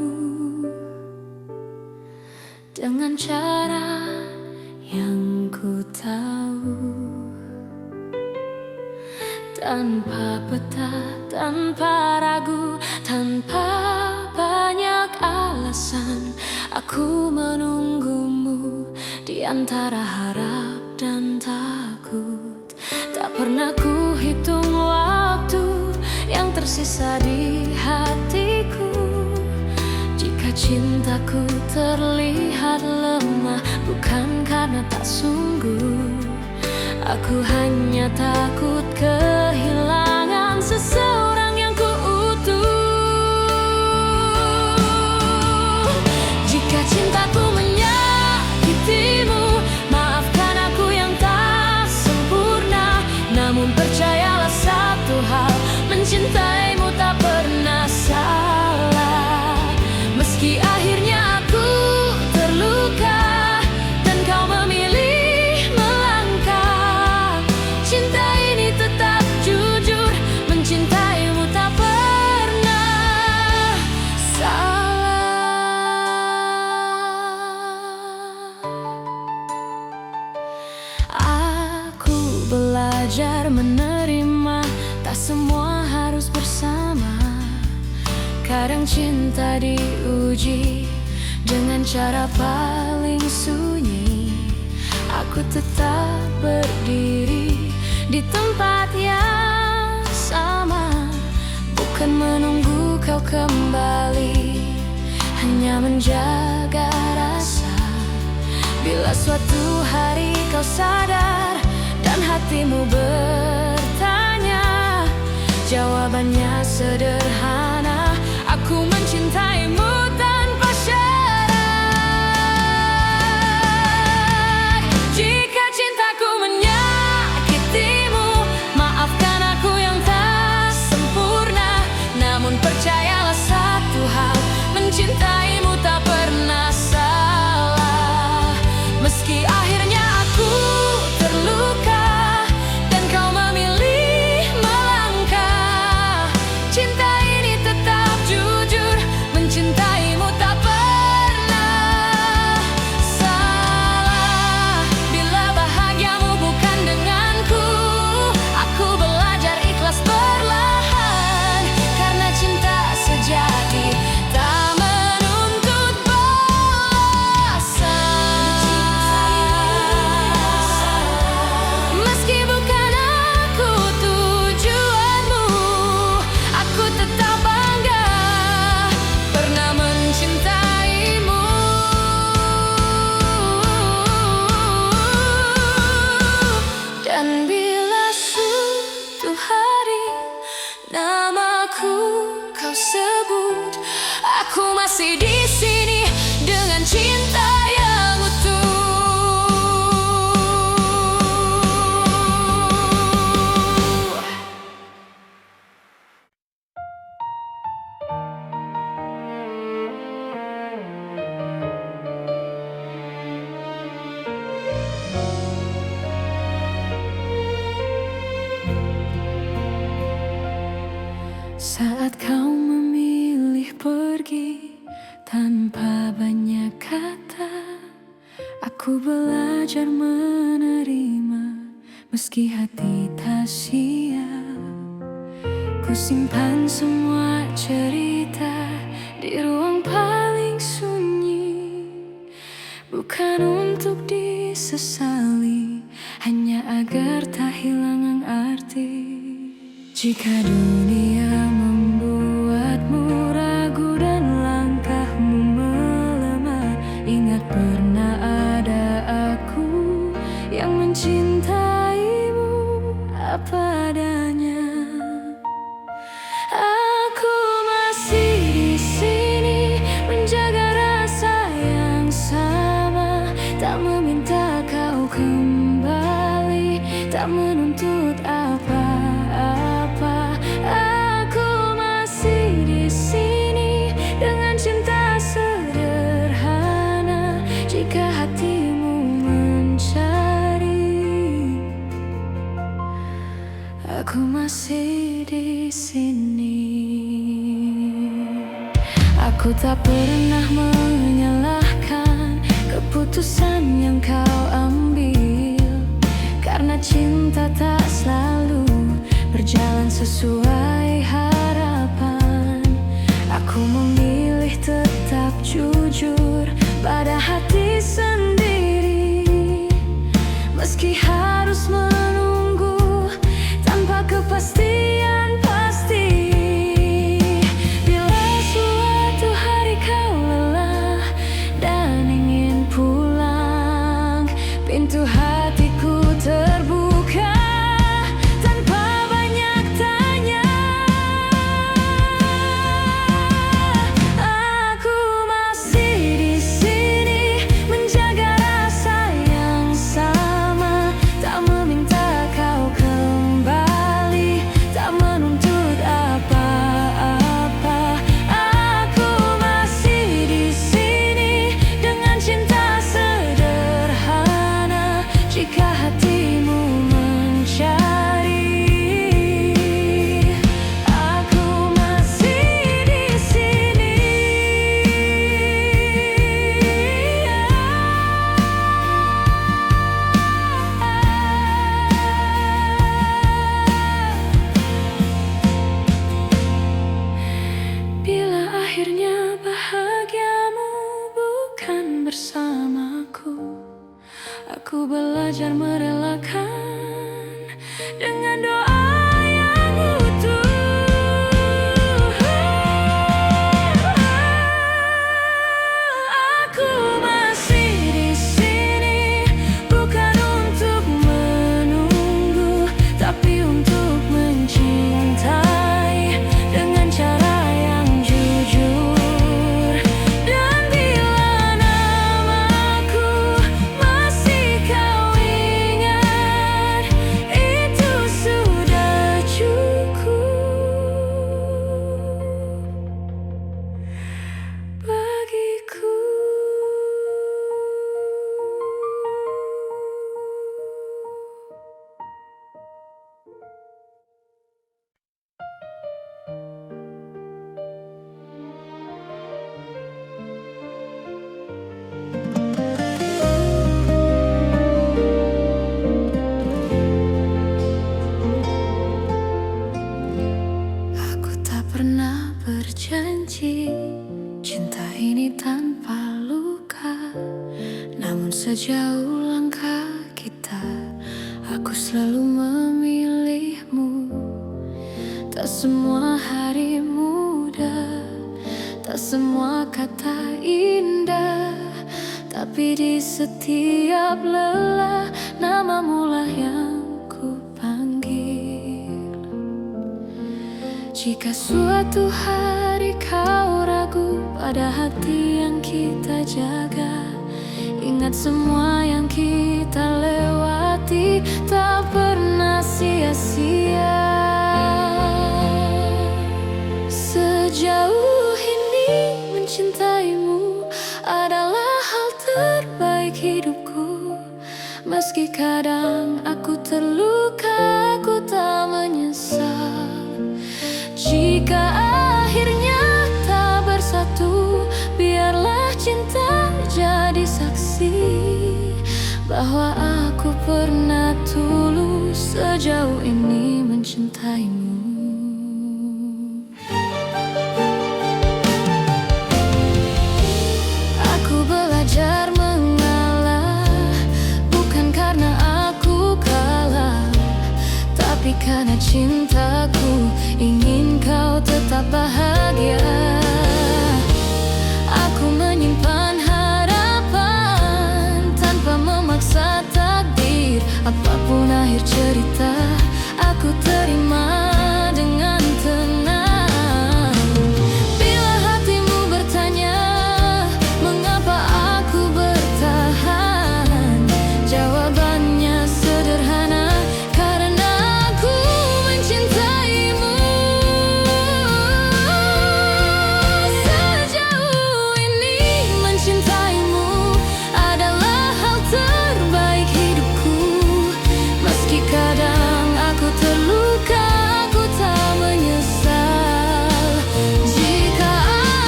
dengan cara yang ku tahu, tanpa peta, tanpa ragu, tanpa banyak alasan. Aku menunggumu di antara harap dan takut. Tak pernah ku hitung waktu yang tersisa di hatiku. Jika cintaku terlihat lemah, bukan karena tak sungguh. Aku hanya takut kehilangan seseorang yang ku utuh. Jika cintaku menyakitimu, maafkan aku yang tak sempurna. Namun percayalah satu hal, mencintaimu tak pernah salah. Meski akhirnya aku terluka dan kau memilih melangkah, cinta ini tetap jujur, mencintaimu tak pernah salah. harus bersama. Kadang cinta diuji dengan cara paling sunyi. Aku tetap berdiri di tempat yang sama, bukan menunggu kau kembali, hanya menjaga rasa. Bila suatu hari kau sadar dan hatimu bertanya, jawabannya sederhana: aku mencintaimu tanpa syarat. Jika cintaku menyakitimu, maafkan aku yang tak sempurna. Namun percayalah satu hal, mencintaimu tak pernah salah. Meski akhirnya aku terluka dan kau memilih melangkah, cinta ini tetap jujur, mencintaimu tak pernah salah. Bila bahagiamu bukan denganku, aku belajar ikhlas perlahan, karena cinta sejati tak menuntut balasan. Meski bukan aku tujuanmu, aku tetap bangga pernah mencintaimu. Dan bila suatu hari namaku kau sebut, aku masih di sini dengan cinta yang utuh. Saat kau memilih pergi tanpa banyak kata, aku belajar menerima meski hati tak siap. Ku simpan semua cerita di ruang paling sunyi, bukan untuk disesali, hanya agar tak hilang arti. Jika dunia membuatmu ragu dan langkahmu melemah, ingat pernah ada aku yang mencintaimu apa adanya. Aku masih di sini menjaga rasa yang sama, tak meminta kau kembali, tak menuntut apa-apa. Aku masih di sini dengan cinta sederhana. Jika hatimu mencari, aku masih di sini. Aku tak pernah menyalahkan keputusan yang kau ambil, karena cinta tak selalu berjalan sesuai harapan. Aku memilih tetap jujur pada hati sendiri, meski harus menunggu tanpa kepastian pasti. Bila suatu hari kau lelah dan ingin pulang, pintu hatiku terbuka tanpa banyak tanya. Aku masih di sini menjaga janji cinta ini tanpa luka. Namun sejauh langkah kita, aku selalu memilihmu. Tak semua hari mudah, tak semua kata indah, tapi di setiap lelah namamu lah yang ku panggil. Jika suatu hari kau ragu pada hati yang kita jaga, ingat semua yang kita lewati tak pernah sia-sia. Sejauh ini mencintaimu adalah hal terbaik hidupku. Meski kadang aku terluka, aku tak menyesal. Jika akhirnya tak bersatu, biarlah cinta jadi saksi bahwa aku pernah tulus sejauh ini mencintaimu. Aku belajar mengalah, bukan karena aku kalah, tapi karena cintaku ingin kau tetap bahagia. Aku menyimpan harapan tanpa memaksa takdir. Apapun akhir cerita, aku terima dengan tenang. Bila hatimu bertanya mengapa aku bertahan, jawabannya sederhana, karena aku mencintaimu. Sejauh ini mencintaimu adalah hal terbaik hidupku. Meski kadang aku terluka, aku tak menyesal. Jika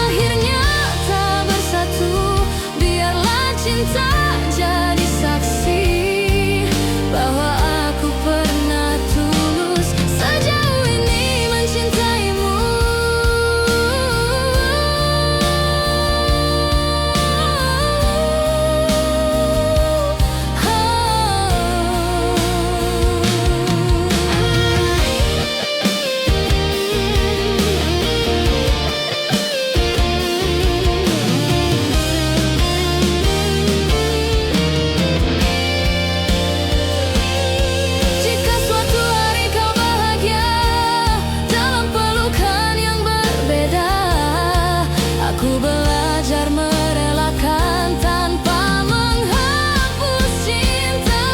akhirnya tak bersatu, biarlah cinta jadi saksi bahwa aku pernah tulus sejauh ini mencintaimu. Jika suatu hari kau bahagia dalam pelukan yang berbeda, aku belajar merelakan tanpa menghapus cinta.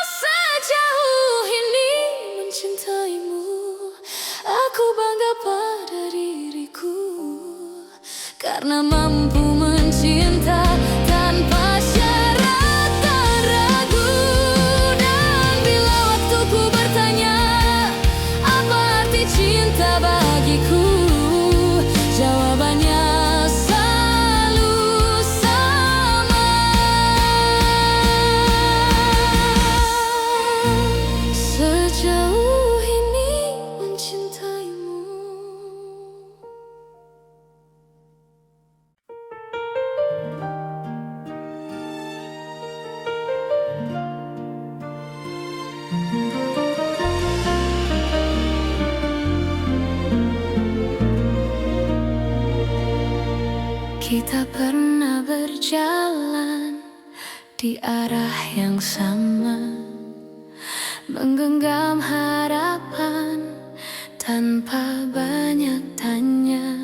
Sejauh ini mencintaimu, aku bangga pada diriku, karena mampu mencinta tanpa syarat dan ragu. Dan bila waktuku bertanya apa arti cinta bagiku, jawabannya selalu sama. Sejauh ini mencintaimu. Kita pernah berjalan di arah yang sama, menggenggam harapan tanpa banyak tanya.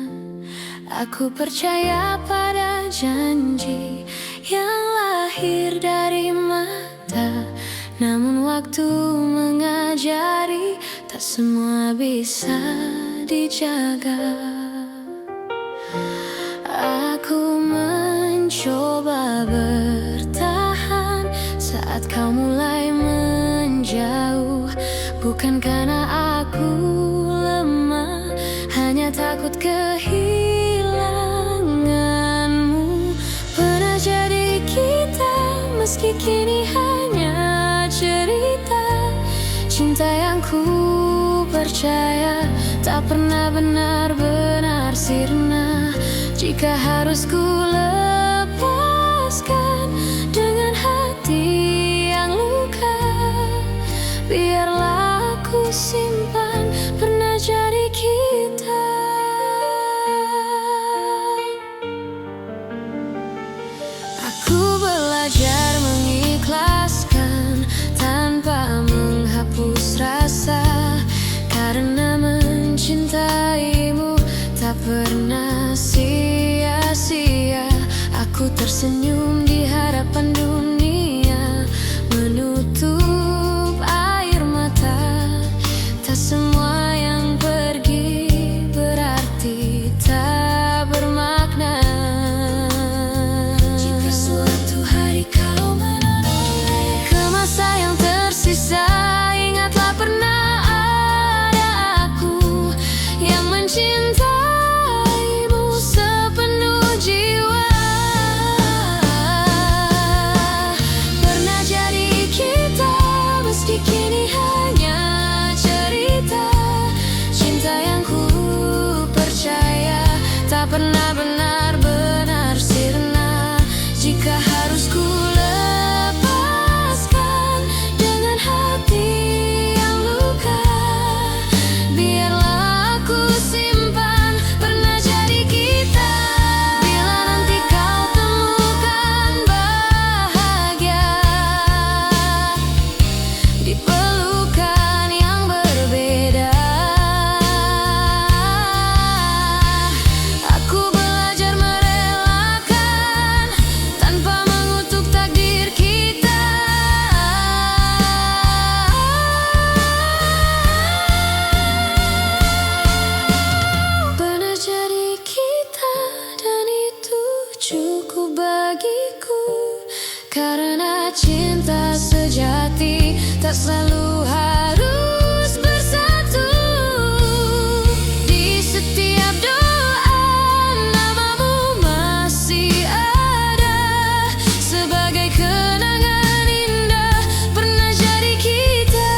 Aku percaya pada janji yang lahir dari mata. Namun waktu mengajari tak semua bisa dijaga. Aku mencoba bertahan saat kau mulai menjauh. Bukan karena aku lemah, hanya takut kehilanganmu. Pernah jadi kita, meski kini hanya cerita. Cinta yang ku percaya tak pernah benar-benar sirna. Jika harus ku lepaskan dengan hati yang luka, biarlah aku simpan pernah jadi kita. Aku belajar mengikhlaskan tanpa menghapus rasa, karena mencintaimu tak pernah sia-sia. Aku tersenyum di hadapan dunia, menutup air mata. Tak semua yang pergi berarti tak bermakna. Jika suatu hari kau menoleh ke masa yang tersisa, ingatlah pernah ada aku yang mencintaimu sepenuh jiwa. Pernah jadi kita, meski kini hanya cerita. Cinta yang ku percaya tak pernah benar-benar sirna. Jika harus ku lepaskan dengan hati yang luka, biarlah aku simpan pernah jadi kita. Bila nanti kau temukan bahagia di pelukan yang berbeda, aku belajar merelakan tanpa mengutuk takdir kita. Pernah jadi kita, dan itu cukup bagiku, karena cinta sejati tak selalu harus bersatu. Di setiap doa namamu masih ada, sebagai kenangan indah pernah jadi kita.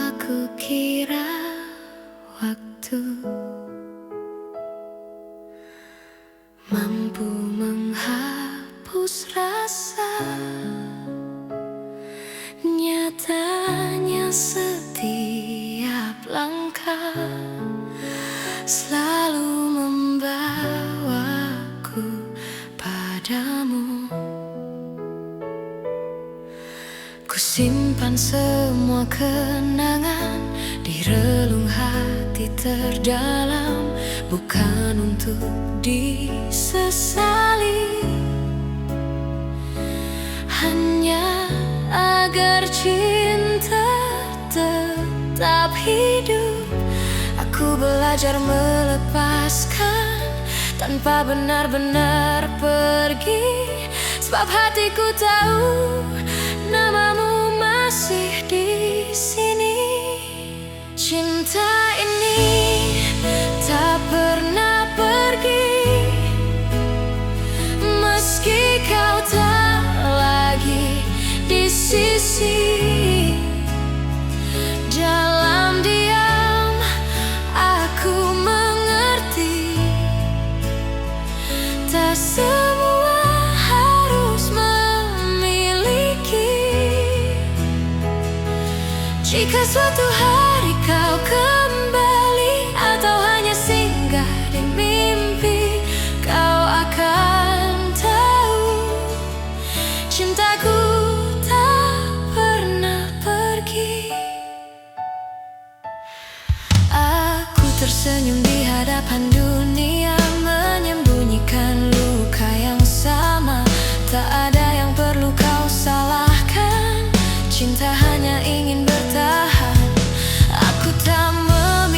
Aku kira waktu mampu menghapus rasa, nyatanya setiap langkah selalu membawaku padamu. Kusimpan semua kenangan di relung hati terdalam, bukan untuk disesali, hanya agar cinta tetap hidup. Aku belajar melepaskan tanpa benar-benar pergi, sebab hatiku tahu namamu masih di sini. Cinta ini tak pernah pergi, meski kau tak lagi di sisi. Dalam diam aku mengerti, tak semua harus memiliki. Jika suatu hari kau kembali atau hanya singgah di mimpi, kau akan tahu cintaku tak pernah pergi. Aku tersenyum di hadapan dunia, menyembunyikan luka yang sama. Tak ada yang perlu kau salahkan, cinta hanya ingin bertahan. Aku tak memiliki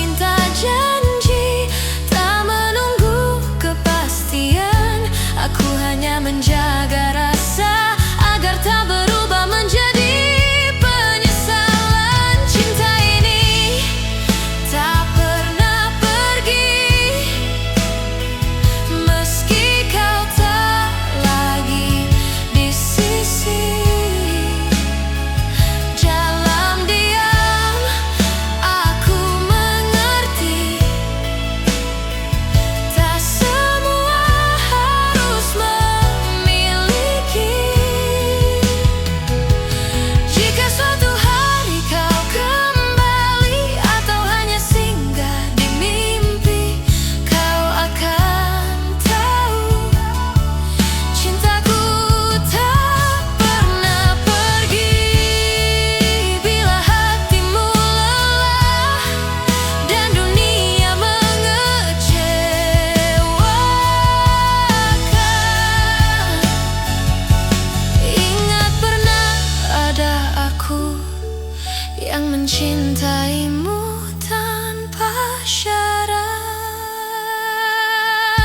mencintaimu tanpa syarat.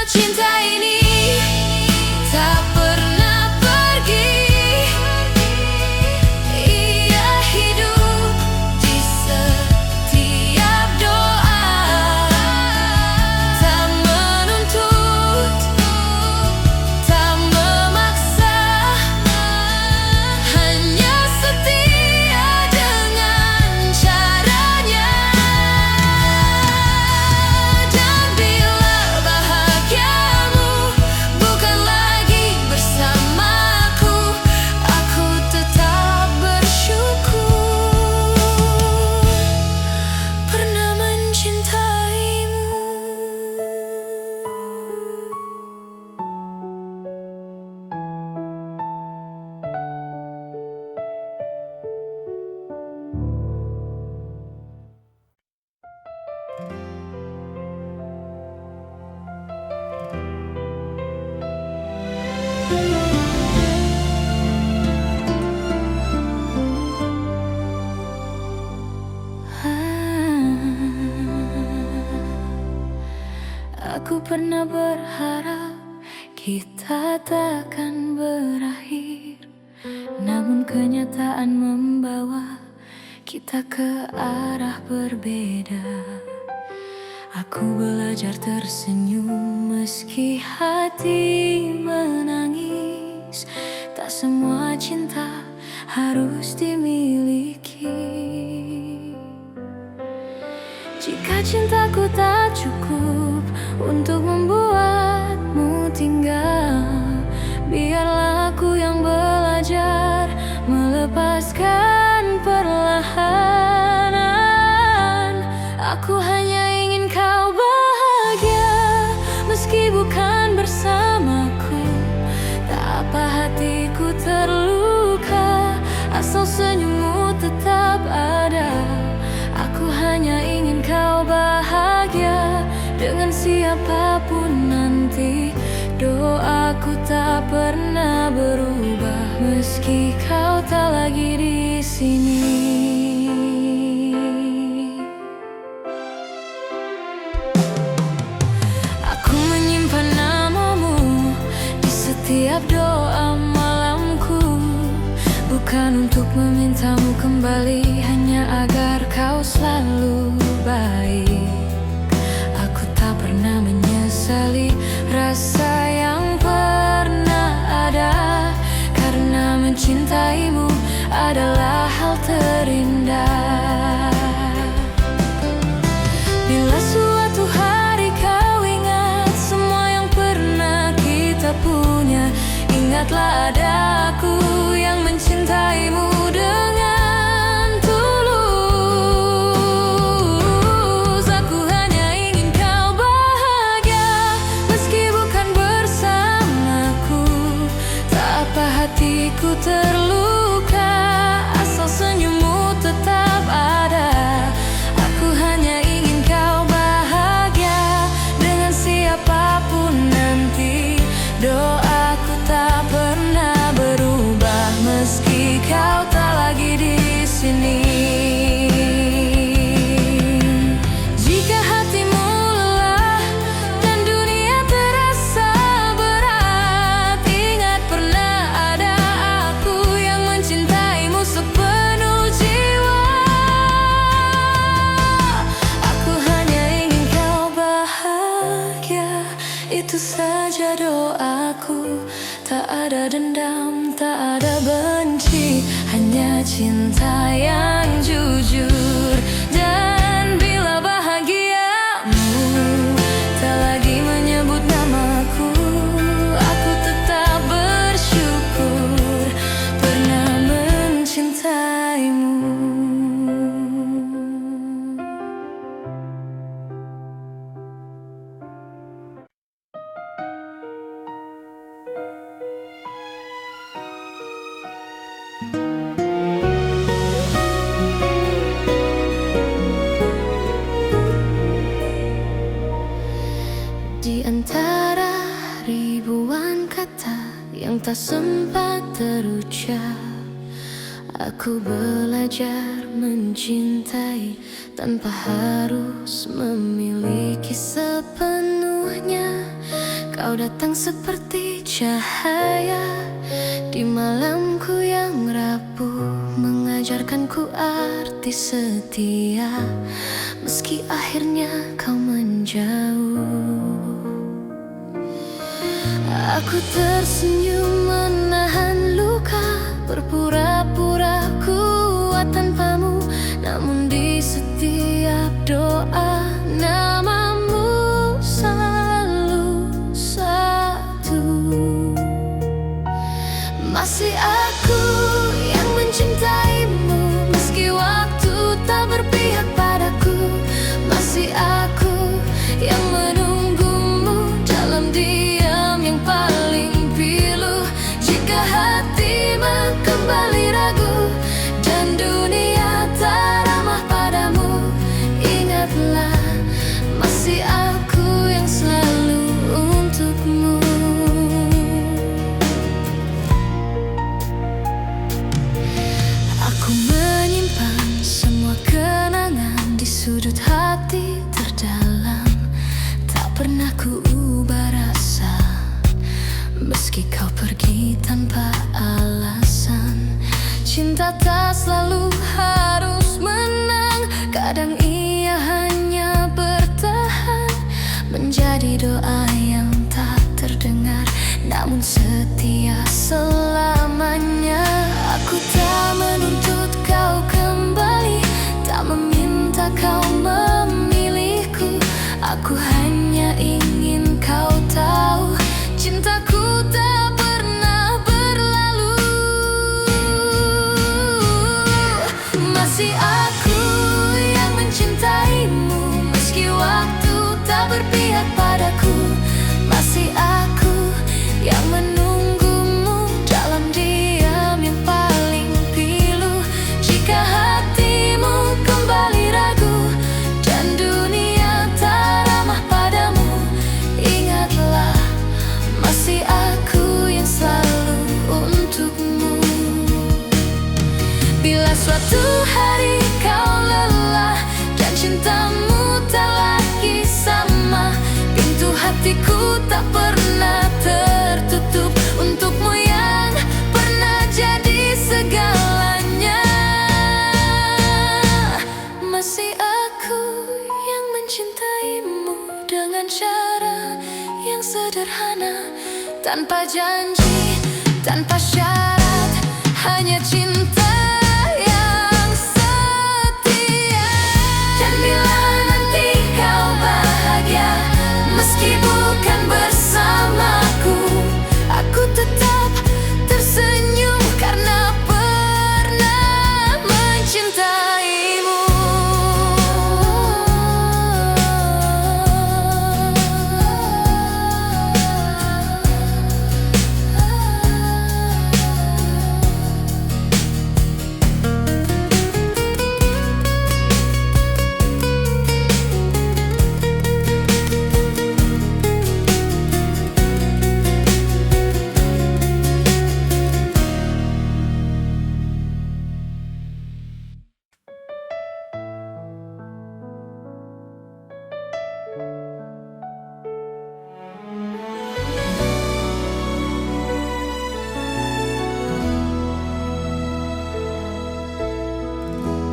Cinta ini tak pernah pergi, ia hidup di setiap doa. Tak menuntut, tak memaksa, hanya setia dengan caranya. Dan bila bahagiamu bukan lagi bersamaku, aku tetap bersyukur pernah mencintaimu. Aku pernah berharap kita takkan berakhir, namun kenyataan membawa kita ke arah berbeda. Aku belajar tersenyum meski hati menangis. Tak semua cinta harus dimiliki. Jika cintaku tak cukup untuk membuatmu tinggal, biarlah aku yang belajar melepaskan perlahan. Aku hanya ingin kau bahagia meski bukan bersamaku. Tak apa hatiku terluka asal senyummu tetap ada. Aku hanya ingin kau bahagia dengan siapapun nanti. Doaku tak pernah berubah meski kau tak lagi di sini. Aku menyimpan namamu di setiap doa malamku, bukan untuk memintamu kembali, hanya agar kau selalu baik. Aku tak pernah menyesali rasa yang pernah ada, karena mencintaimu adalah hal terindah. Bila suatu hari kau ingat semua yang pernah kita punya, ingatlah ada aku yang mencintaimu dengan tulus. Aku hanya ingin kau bahagia meski bukan bersamaku. Tak apa hatiku terluka asal senyummu tetap ada. Aku hanya ingin kau bahagia dengan siapapun nanti. Doaku tak pernah berubah meski kau tak lagi di sini. Jika hatimu lelah dan dunia terasa berat, ingat pernah ada aku yang mencintaimu sepenuh jiwa. Aku hanya ingin kau bahagia, itu saja doaku. Tak ada dendam, tak ada benci, hanya cinta yang jujur. Dan bila bahagiamu tak lagi menyebut namaku, aku tetap bersyukur pernah mencintaimu. Di antara ribuan kata yang tak sempat terucap, aku belajar mencintai tanpa harus memiliki sepenuhnya. Kau datang seperti cahaya di malamku yang rapuh, mengajarkanku arti setia, meski akhirnya kau menjauh. Aku tersenyum menahan luka, berpura-pura kuat tanpamu, namun di setiap doa namamu selalu satu. Masih aku yang mencintaimu, meski waktu tak berpihak padaku. Masih aku yang menunggumu dalam diam yang paling pilu. Jika hatimu kembali ragu dan dunia tak ramah padamu, ingatlah masih aku yang selalu untukmu. Aku menyimpan semua kenangan di sudut hati terdalam, tak pernah ku ubah rasa, meski kau pergi tanpa alasan. Cinta tak selalu harus menang, kadang ia hanya bertahan, menjadi doa yang tak terdengar, namun setia selamanya. Aku tak menuntut kau kembali, tak meminta kau memilihku. Aku hanya ingin kau tahu, cintaku tak pernah berlalu. Masih aku yang mencintaimu, meski waktu tak berpihak padaku. Masih aku yang menunggumu dalam diam yang paling pilu. Jika hatimu kembali ragu dan dunia tak ramah padamu, ingatlah masih aku yang selalu untukmu. Bila suatu hari kau lelah dan cintamu tak lagi sama, pintu hatiku tak pernah tertutup untukmu yang pernah jadi segalanya. Masih aku yang mencintaimu dengan cara yang sederhana, tanpa janji, tanpa syarat, hanya cinta yang setia. Dan bila nanti kau bahagia, meski bukan bersamaku, aku tetap tersenyum karena pernah mencintaimu.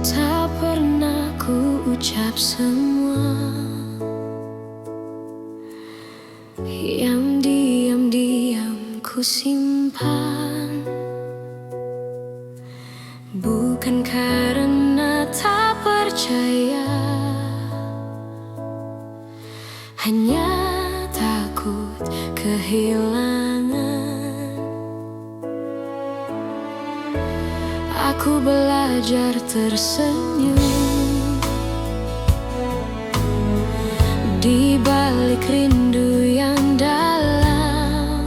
Tak pernah ku ucap semua yang diam-diam ku simpan, bukan karena tak percaya, hanya takut kehilangan. Aku belajar tersenyum di balik rindu yang dalam,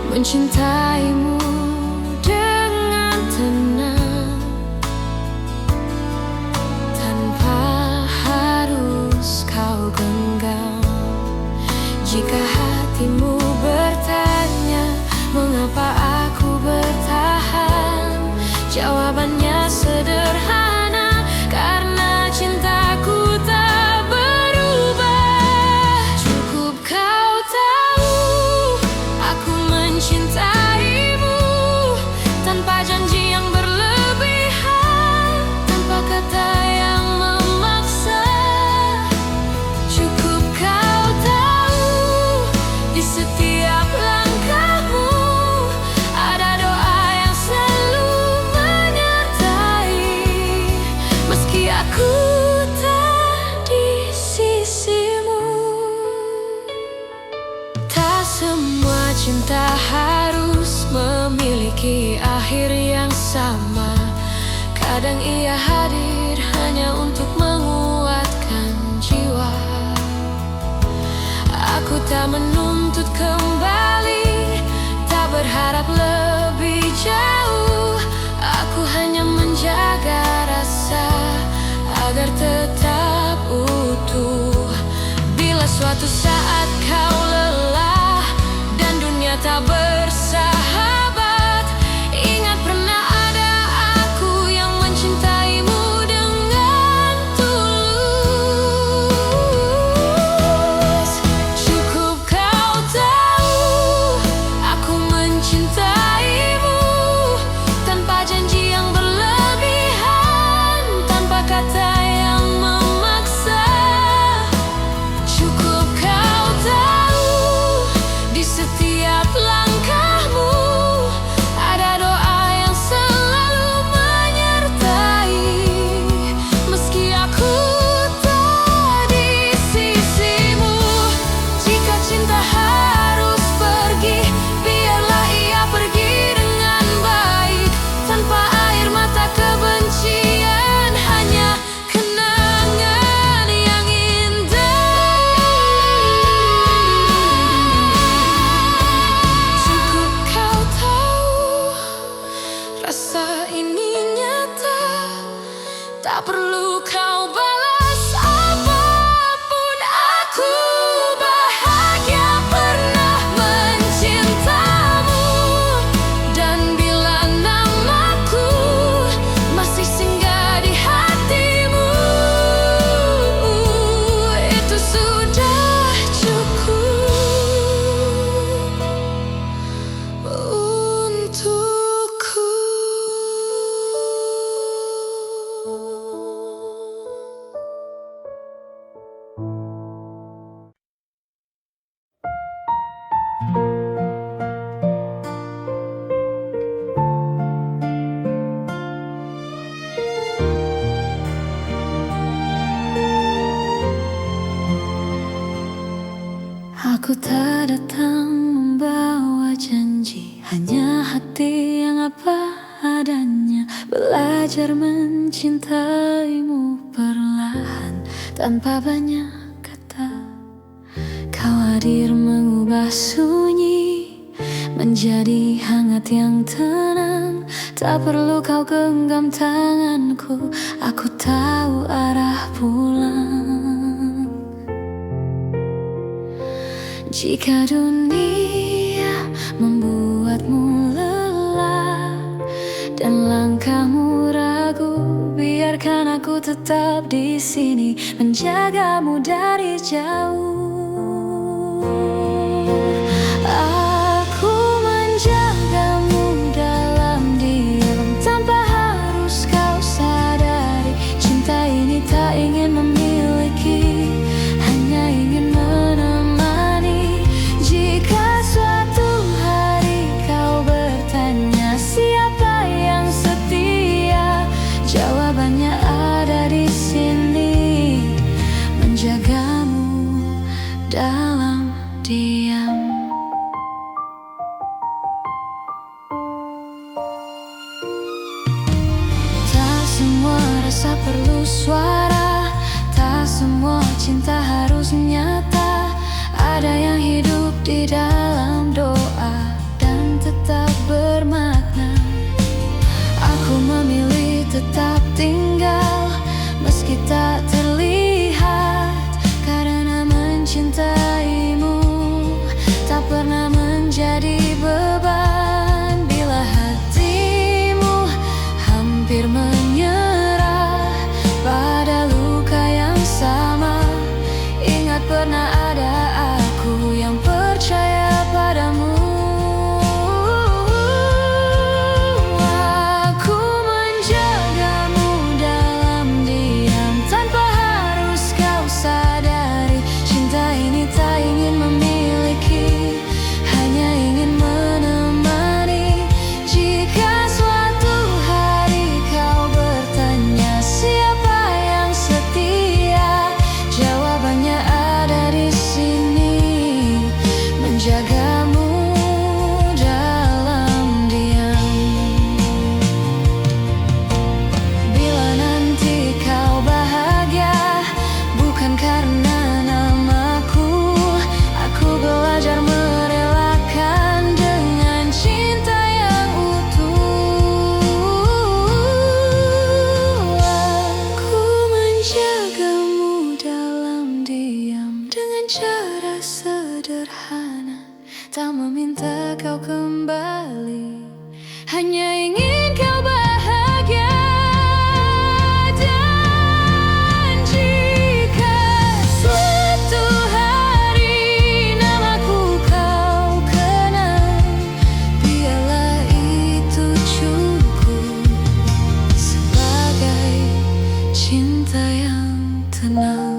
mencintaimu dengan tenang, tanpa harus kau genggam. Jika hatimu bertanya mengapa aku bertahan, jawabannya sederhana. aku tak di sisimu. Tak semua cinta harus memiliki akhir yang sama. Kadang ia hadir hanya untuk menguatkan jiwa. Aku tak menuntut kembali, tak berharap lebih jauh. Aku hanya menjaga rasa agar tetap utuh. Bila suatu saat kau lelah dan dunia tak bersahabat, ingat pernah ada aku yang mencintaimu dengan tulus. Cukup kau tahu aku mencintaimu tanpa janji yang berlebihan, tanpa kata yang memaksa. Cukup kau tahu di setiap langkahmu ada doa yang selalu menyertai. Meski aku tak di sisimu, jika cinta harus pergi, biarlah ia pergi dengan baik, tanpa air mata kebencian, hanya kenangan yang indah. Cukup kau tahu rasa ini nyata, tak perlu kau balas apapun. Aku bahagia pernah mencintamu, dan bila namaku masih singgah di hatimu, itu sudah cukup untukku. Aku tak datang membawa janji, hanya hati yang apa adanya. Belajar mencintaimu perlahan, tanpa banyak kata. Kau hadir mengubah sunyi menjadi hangat yang tenang. Tak perlu kau genggam tanganku, aku tahu arah pulang. Jika dunia membuatmu lelah dan langkahmu ragu, biarkan aku tetap di sini menjagamu dari jauh. Aku menjagamu dalam diam, tanpa harus kau sadari. Cinta ini tak ingin memiliki, hanya ingin menemani. Jika suatu hari kau bertanya siapa yang setia, jawabannya ada di sini, menjagamu dalam diam. Tak semua rasa perlu suara, tak semua cinta harus nyata. Ada yang hidup di dalam doa dan tetap bermakna. Aku memilih tetap tinggal meski tak terlihat, karena mencintaimu tak pernah menjadi beban. Bila hatimu hampir menyerah pada luka yang sama, cinta yang tenang.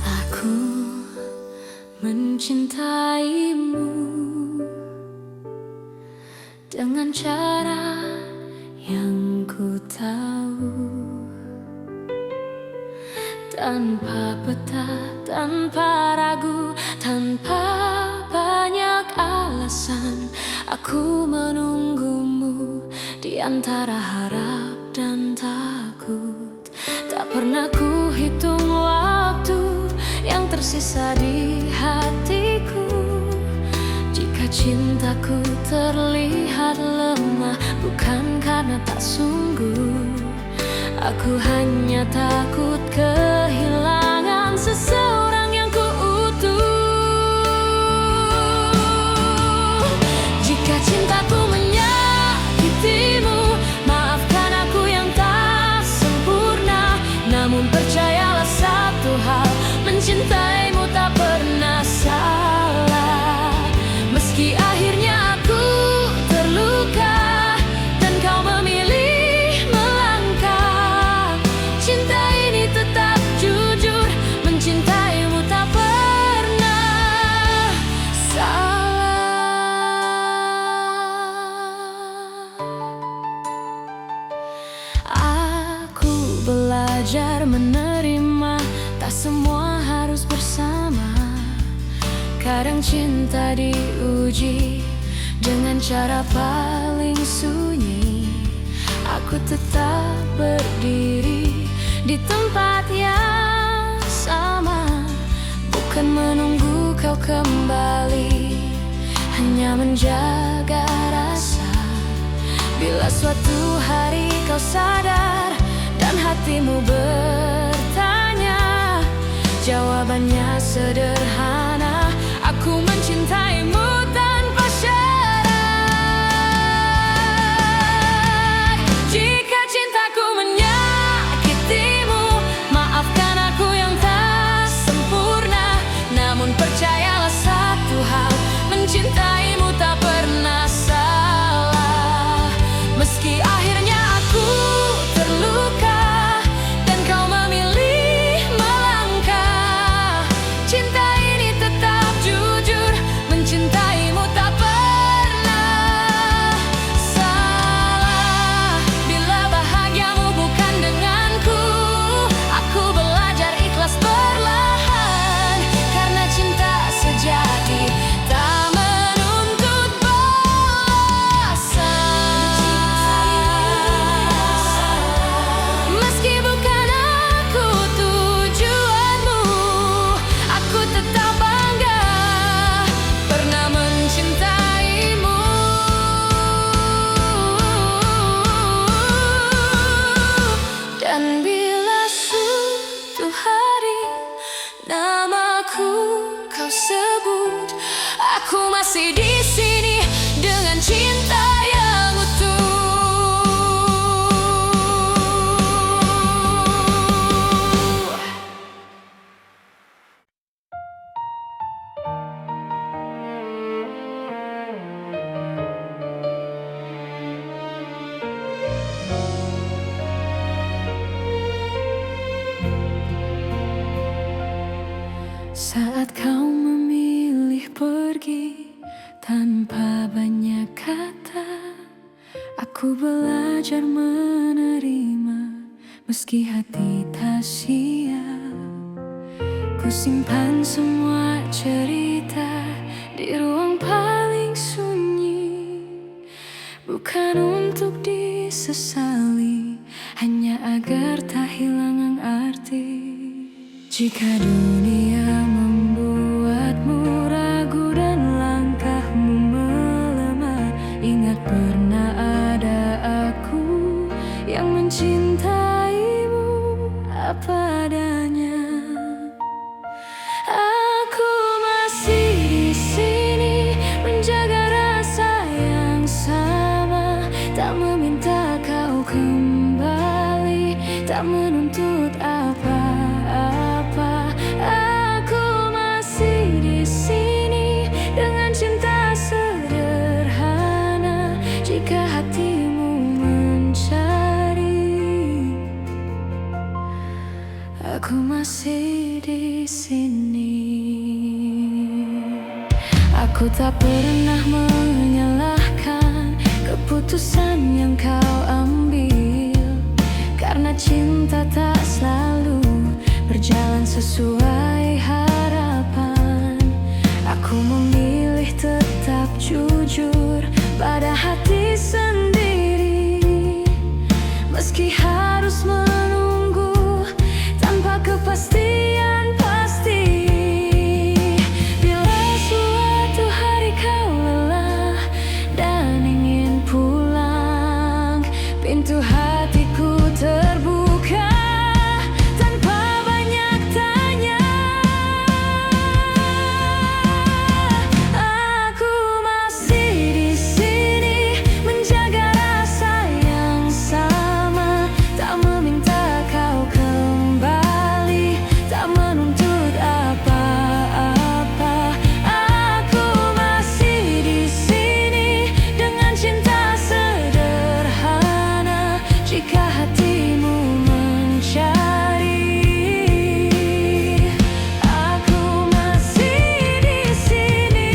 Aku mencintaimu dengan cara yang ku tahu, tanpa peta, tanpa ragu, tanpa banyak alasan. Aku menunggumu di antara harap dan takut. Tak pernah ku hitung waktu yang tersisa di hatiku. Jika cintaku terlihat lemah, bukan karena tak sungguh. Aku hanya takut kehilangan seseorang yang ku utuh. Jika cintaku menyakitimu, maafkan aku yang tak sempurna. Namun percayalah satu hal, mencintaimu tak pernah salah. Meski akhirnya aku terluka dan kau memilih melangkah, cinta ini tetap jujur, mencintaimu tak pernah salah. Aku belajar menerima, tak semua harus bersama. Kadang cinta diuji dengan cara paling sunyi. Aku tetap berdiri di tempat yang sama, bukan menunggu kau kembali, hanya menjaga rasa. Bila suatu hari kau sadar dan hatimu bertanya, jawabannya sederhana. Aku mencintaimu tanpa syarat. Jika cintaku menyakitimu, maafkan aku yang tak sempurna. Namun percayalah satu hal, mencintaimu tak pernah salah. Meski akhirnya aku terluka dan kau memilih melangkah, cinta ini tetap jujur, mencintaimu tak pernah salah. Bila bahagiamu bukan denganku, aku belajar ikhlas perlahan. Karena cinta sejati tak menuntut balasan. Meski bukan aku tujuanmu, aku tetap bangga pernah mencintaimu. Dan bila suatu hari namaku kau sebut, aku masih di sini dengan cinta yang utuh. Saat kau memilih pergi tanpa banyak kata, aku belajar menerima meski hati tak siap. Ku simpan semua cerita di ruang paling sunyi, bukan untuk disesali, hanya agar tak hilang arti. Jika dunia membuatmu ragu dan langkahmu melemah, ingat pernah ada aku yang mencintaimu apa adanya. Aku masih di sini menjaga rasa yang sama, tak tak meminta kau kembali, tak menuntut apa-apa. Aku masih di sini dengan cinta sederhana. Jika hatimu mencari, aku masih di sini. Aku tak pernah menyalahkan keputusan yang kau ambil, karena cinta tak selalu berjalan sesuai harapan. Aku memilih tetap jujur pada hati sendiri, meski harus menunggu tanpa kepastian pasti. Bila suatu hari kau lelah dan ingin pulang, pintu hatiku terbuka tanpa banyak tanya. Aku masih di sini menjaga rasa yang sama, tak meminta kau kembali, tak menuntut apa-apa. Aku masih di sini dengan cinta sederhana. Jika hatimu mencari, aku masih di sini.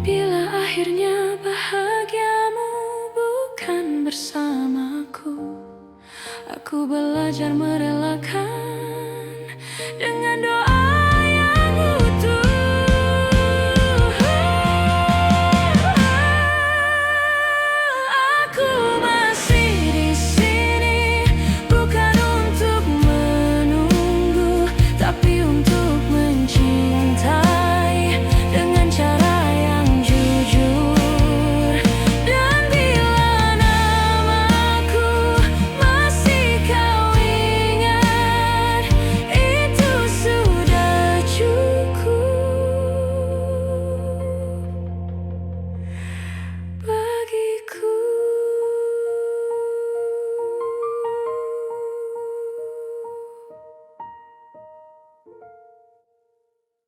Bila akhirnya bahagiamu bukan bersamaku, aku belajar merelakan dengan doa.